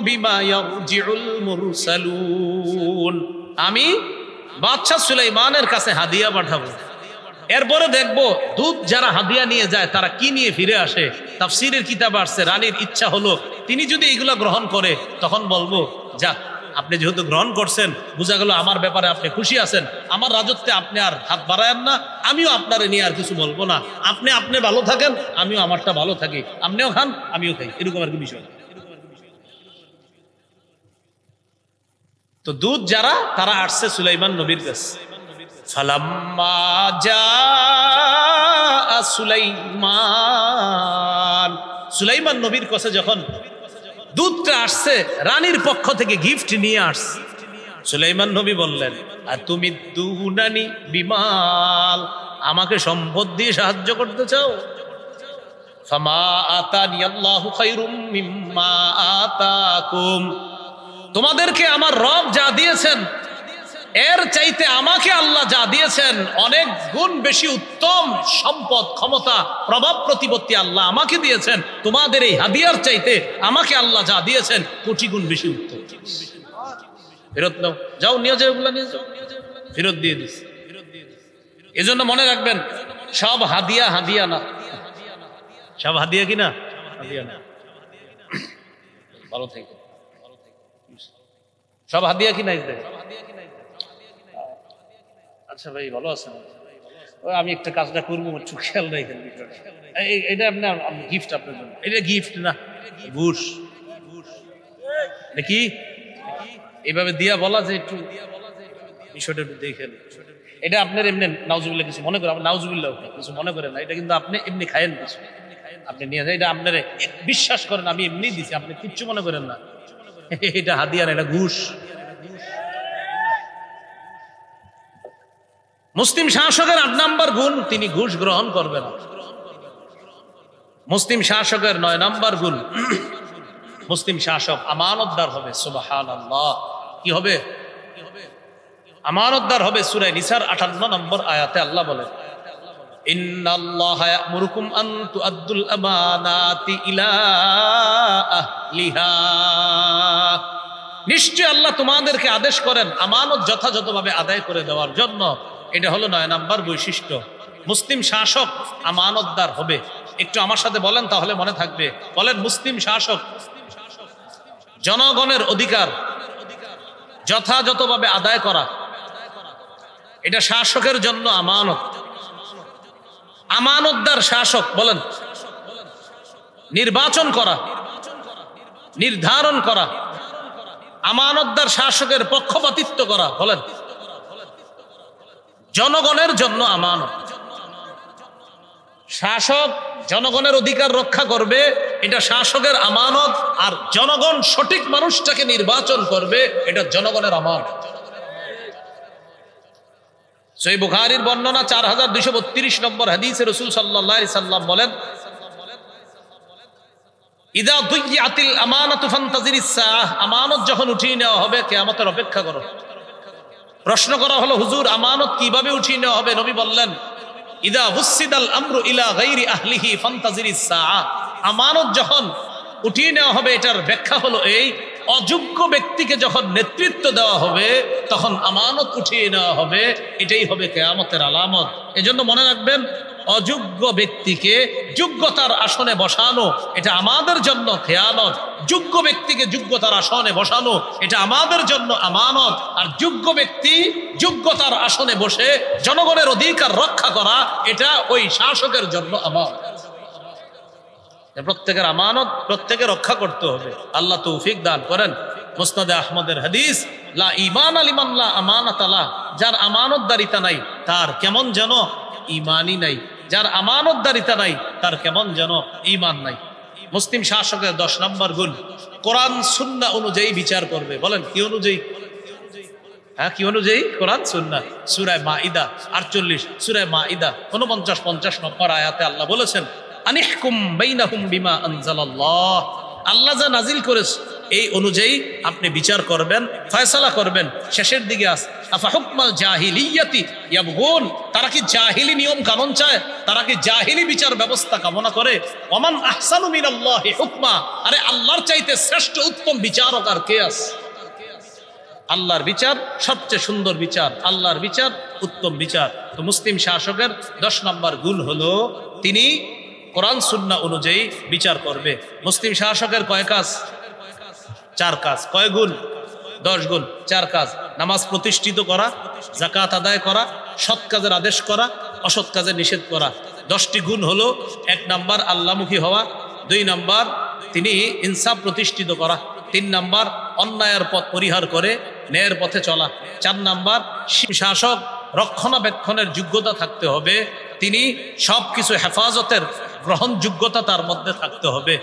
বিমা ইয়ারজিউল মুরসালুন। আমি বাদশা সুলাইমানের কাছে হাদিয়া পাঠাবো, এরপরে দেখবো দূত যারা হাদিয়া নিয়ে যায় তারা কি নিয়ে ফিরে আসে। তাফসীরের কিতাব আসছে রানীর ইচ্ছা হলো তিনি যদি এগুলা গ্রহণ করে তখন বলবো যাক আপনি যেহেতু গ্রহণ করছেন, বোঝা গেল আমার ব্যাপারে আপনি খুশি আছেন, আমার রাজত্বে আপনি আর হাত বাড়ায়েন না, আমিও আপনারে নিয়ে আর কিছু বলবো না, আপনি ভালো থাকেন, আমিও আমারটা ভালো থাকি, আপনিও খান আমিও খাই, এরকম আর কি বিষয়। তো দূত যারা তারা আসছে সুলাইমান নবীর কাছে। ফালাম্মা জাআ সুলাইমান, সুলাইমান নবীর কাছে যখন দূতটা আসছে রানীর পক্ষ থেকে গিফট নিয়ে আসছে, সুলাইমান নবী বললেন আর তুমি দুনানি বিমাল, আমাকে সম্পদ দিয়ে সাহায্য করতে চাও? ফামা আতানি আল্লাহু খায়রুম মিম্মা আতাকুম, তোমাদেরকে আমার রব যা দিয়েছেন এর চাইতে আমাকে আল্লাহ যা দিয়েছেন অনেক গুণ বেশি উত্তম সম্পদ, ক্ষমতা, প্রভাব প্রতিপত্তি আল্লাহ আমাকে দিয়েছেন। তোমাদের এই হাদিয়ার চাইতে আমাকে আল্লাহ যা দিয়েছেন কোটি গুণ বেশি উত্তম। ফেরত নাও, যাও নিয়ে যাও, ওগুলা নিয়ে যাও। ফেরত দিয়ে দিস। এজন্য মনে রাখবেন সব হাদিয়া হাদিয়া না, সব হাদিয়া কি না হাদিয়া না। ভালো থেকে সব হাদিয়া কি নাই? আচ্ছা ভাই ভালো আছেন? আমি একটা কাজটা করবো, একটু খেয়াল রাখেন বিষয়টা। এটা আপনার গিফট আপনার জন্য, এটা গিফট না ঘুষ। কি এইভাবে দিয়া বলা যে একটু বিষয়টা একটু দেখেন, এটা আপনার এমনি নাউজুবিল্লাহ কিছু মনে করেন, নাউজুবিল্লাহ কিছু মনে করেন না, এটা কিন্তু আপনি এমনি খায়েন কিছু, আপনি নিয়ে যান, এটা আপনার বিশ্বাস করেন আমি এমনি দিছি, আপনি কিচ্ছু মনে করেন না, এটা হাদিয়া না, এটা ঘুষ। মুসলিম শাসকের 8 নম্বর গুণ, তিনি ঘুষ গ্রহণ করবেন না। মুসলিম শাসকের 9 নম্বর গুণ, মুসলিম শাসক আমানতদার হবে। সুবহানাল্লাহ, কি হবে? আমানতদার হবে। সূরা নিসার 58 নম্বর আয়াতে আল্লাহ বলেন ইন্নাল্লাহা ইয়া'মুরুকুম আন তুআদ্দুল আমানাতি ইলা আহলিহা, নিশ্চয় আল্লাহ তোমাদেরকে আদেশ করেন আমানত যথাযথভাবে আদায় করে দেওয়ার জন্য। এটা হলো 9 নম্বর বৈশিষ্ট্য। মুসলিম শাসক আমানতদার হবে। একটু আমার সাথে বলেন তাহলে মনে থাকবে। বলেন, মুসলিম শাসক জনগণের অধিকার যথাযথভাবে আদায় করা, এটা শাসকের জন্য আমানত। আমানতদার শাসক বলেন নির্বাচন করা, নির্ধারণ করা, আমানতদার শাসকের পক্ষপাতিত্ব করা, বলেন জনগণের জন্য আমানত। শাসক জনগণের অধিকার রক্ষা করবে, এটা শাসকের আমানত। আর জনগণ সঠিক মানুষটাকে নির্বাচন করবে, এটা জনগণের আমানত। সহিহ বুখারীর বর্ণনা 4232 নম্বর হাদিসে রাসূল সাল্লাল্লাহু আলাইহি সাল্লাম বলেন ইযা দুইয়াতিল আমানাতু ফান্তাজিরিস সাআহ, আমানত যখন উঠিয়ে নেওয়া হবে কিয়ামতের অপেক্ষা করো। প্রশ্ন করা হলো, হুজুর আমানত কিভাবে উঠিয়ে নেওয়া হবে? নবী বললেন ইযা ওয়ুসিদাল আমরু ইলা গায়রি আহলিহি ফান্তাজিরিস সাআহ, আমানত যখন উঠিয়ে নেওয়া হবে এটার ব্যাখ্যা হলো এই, অযোগ্য ব্যক্তিকে যখন নেতৃত্ব দেওয়া হবে তখন আমানত উঠিয়ে নেওয়া হবে, এটাই হবে কিয়ামতের আলামত। এজন্য মনে রাখবেন অযোগ্য ব্যক্তিকে যোগ্যতার আসনে বসানো এটা আমাদের জন্য খেয়ানত, যোগ্য ব্যক্তিকে যোগ্যতার আসনে বসানো এটা আমাদের জন্য আমানত, আর যোগ্য ব্যক্তি যোগ্যতার আসনে বসে জনগণের অধিকার রক্ষা করা এটা ওই শাসকের জন্য আমানত। প্রত্যেকের আমানত প্রত্যেকে রক্ষা করতে হবে। আল্লাহ তৌফিক দান করেন। মুসনাদে আহমদের হাদিস, লা ঈমান লিমান লা আমানাত আলাহ, যার আমানতদারিতা নাই তার কেমন যেন ঈমানই নাই, যার আমানতদারিতা নাই তার কেমন যেন ঈমান নাই। মুসলিম শাসকের 10 নম্বর গুণ, কোরআন সুন্নাহ অনুযায়ী বিচার করবে। বলেন কি অনুযায়ী? হ্যাঁ, কি অনুযায়ী? কোরআন সুন্নাহ। সূরা মাইদা 48, সূরা মাইদা 49-50 নম্বর আয়াতে আল্লাহ বলেছেন, আনিহকুম বাইনাহুম বিমা আনজালাল্লাহ, আল্লাহ যা নাজিল করেছে এই অনুযায়ী আপনি বিচার করবেন, ফয়সালা করবেন। শেষের দিকে আস, আফা হুকমাল জাহিলিয়াতি ইয়াবগুন, তারা কি জাহিলি নিয়ম কানুন চায়? তারা কি জাহিলি বিচার ব্যবস্থা কামনা করে? ওমান আহসানু মিনাল্লাহি হুকমা, আরে আল্লাহর চাইতে শ্রেষ্ঠ উত্তম বিচারক আর কে আছে? আল্লাহর বিচার সবচেয়ে সুন্দর বিচার, আল্লাহর বিচার উত্তম বিচার। তো মুসলিম শাসকের 10 নম্বর গুণ হলো তিনি কোরআন সুন্নাহ অনুযায়ী বিচার করবে। মুসলিম শাসকের কয় কাজ? 4 কাজ। কয় গুণ? 10 গুণ। 4 কাজ। নামাজ প্রতিষ্ঠিত করা, যাকাত আদায় করা, সৎ কাজের আদেশ করা, অসৎ কাজের নিষেধ করা। 10টি গুণ হলো, 1 নাম্বার আল্লাহমুখী হওয়া, 2 নাম্বার তিনি ইনসাফ প্রতিষ্ঠিত করা, 3 নাম্বার অন্যায়ের পথ পরিহার করে ন্যায়ের পথে চলা, 4 নাম্বার শাসক রক্ষণাবেক্ষণের যোগ্যতা থাকতে হবে, তিনি সবকিছু হেফাজতের গ্রহণযোগ্যতা তার মধ্যে থাকতে হবে,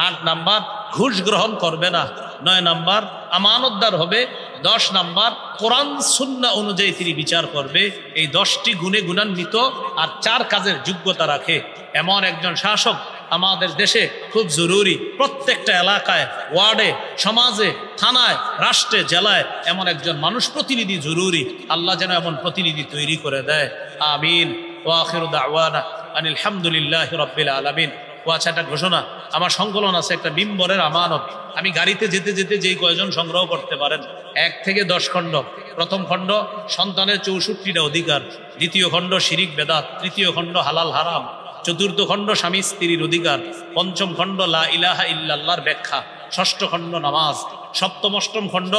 8 নাম্বার ঘুষ গ্রহণ করবে না, 9 নাম্বার আমানতদার হবে, 10 নাম্বার কোরআন সুন্নাহ অনুযায়ী তিনি বিচার করবে। এই 10টি গুণে গুণান্বিত আর 4 কাজের যোগ্যতা রাখে এমন একজন শাসক আমাদের দেশে খুব জরুরি। প্রত্যেকটা এলাকায়, ওয়ার্ডে, সমাজে, থানায়, রাষ্ট্রে, জেলায় এমন একজন মানুষ প্রতিনিধি জরুরি। আল্লাহ যেন এমন প্রতিনিধি তৈরি করে দেয়। আমিন। ওয়া আখিরু দাওয়ানা আনিল হামদুলিল্লাহি রাব্বিল আলামিন। ও আচ্ছা, একটা ঘোষণা, আমার সংকলন আছে একটা মিম্বরের আমানত। আমি গাড়িতে যেতে যেতে যেই কয়জন সংগ্রহ করতে পারেন, 1 থেকে 10 খণ্ড। প্রথম খণ্ড সন্তানের 64টা অধিকার, দ্বিতীয় খণ্ড শিরিক বেদাত, তৃতীয় খণ্ড হালাল হারাম, চতুর্থ খণ্ড স্বামী স্ত্রীর অধিকার, পঞ্চম খণ্ড লা ইলাহা ইল্লাল্লাহর ব্যাখ্যা, ষষ্ঠ খণ্ড নামাজ, সপ্তম অষ্টম খণ্ড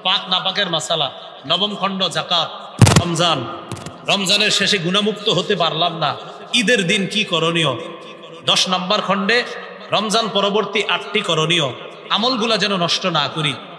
পাক নাপাকের মাসালা, নবম খণ্ড যাকাত, রমজান, রমজানের শেষে গুনাহমুক্ত হতে পারলাম না, ঈদের দিন কি করণীয়, 10 নম্বর খণ্ডে রমজান পরবর্তী 8টি করণীয়, আমলগুলা যেন নষ্ট না করি।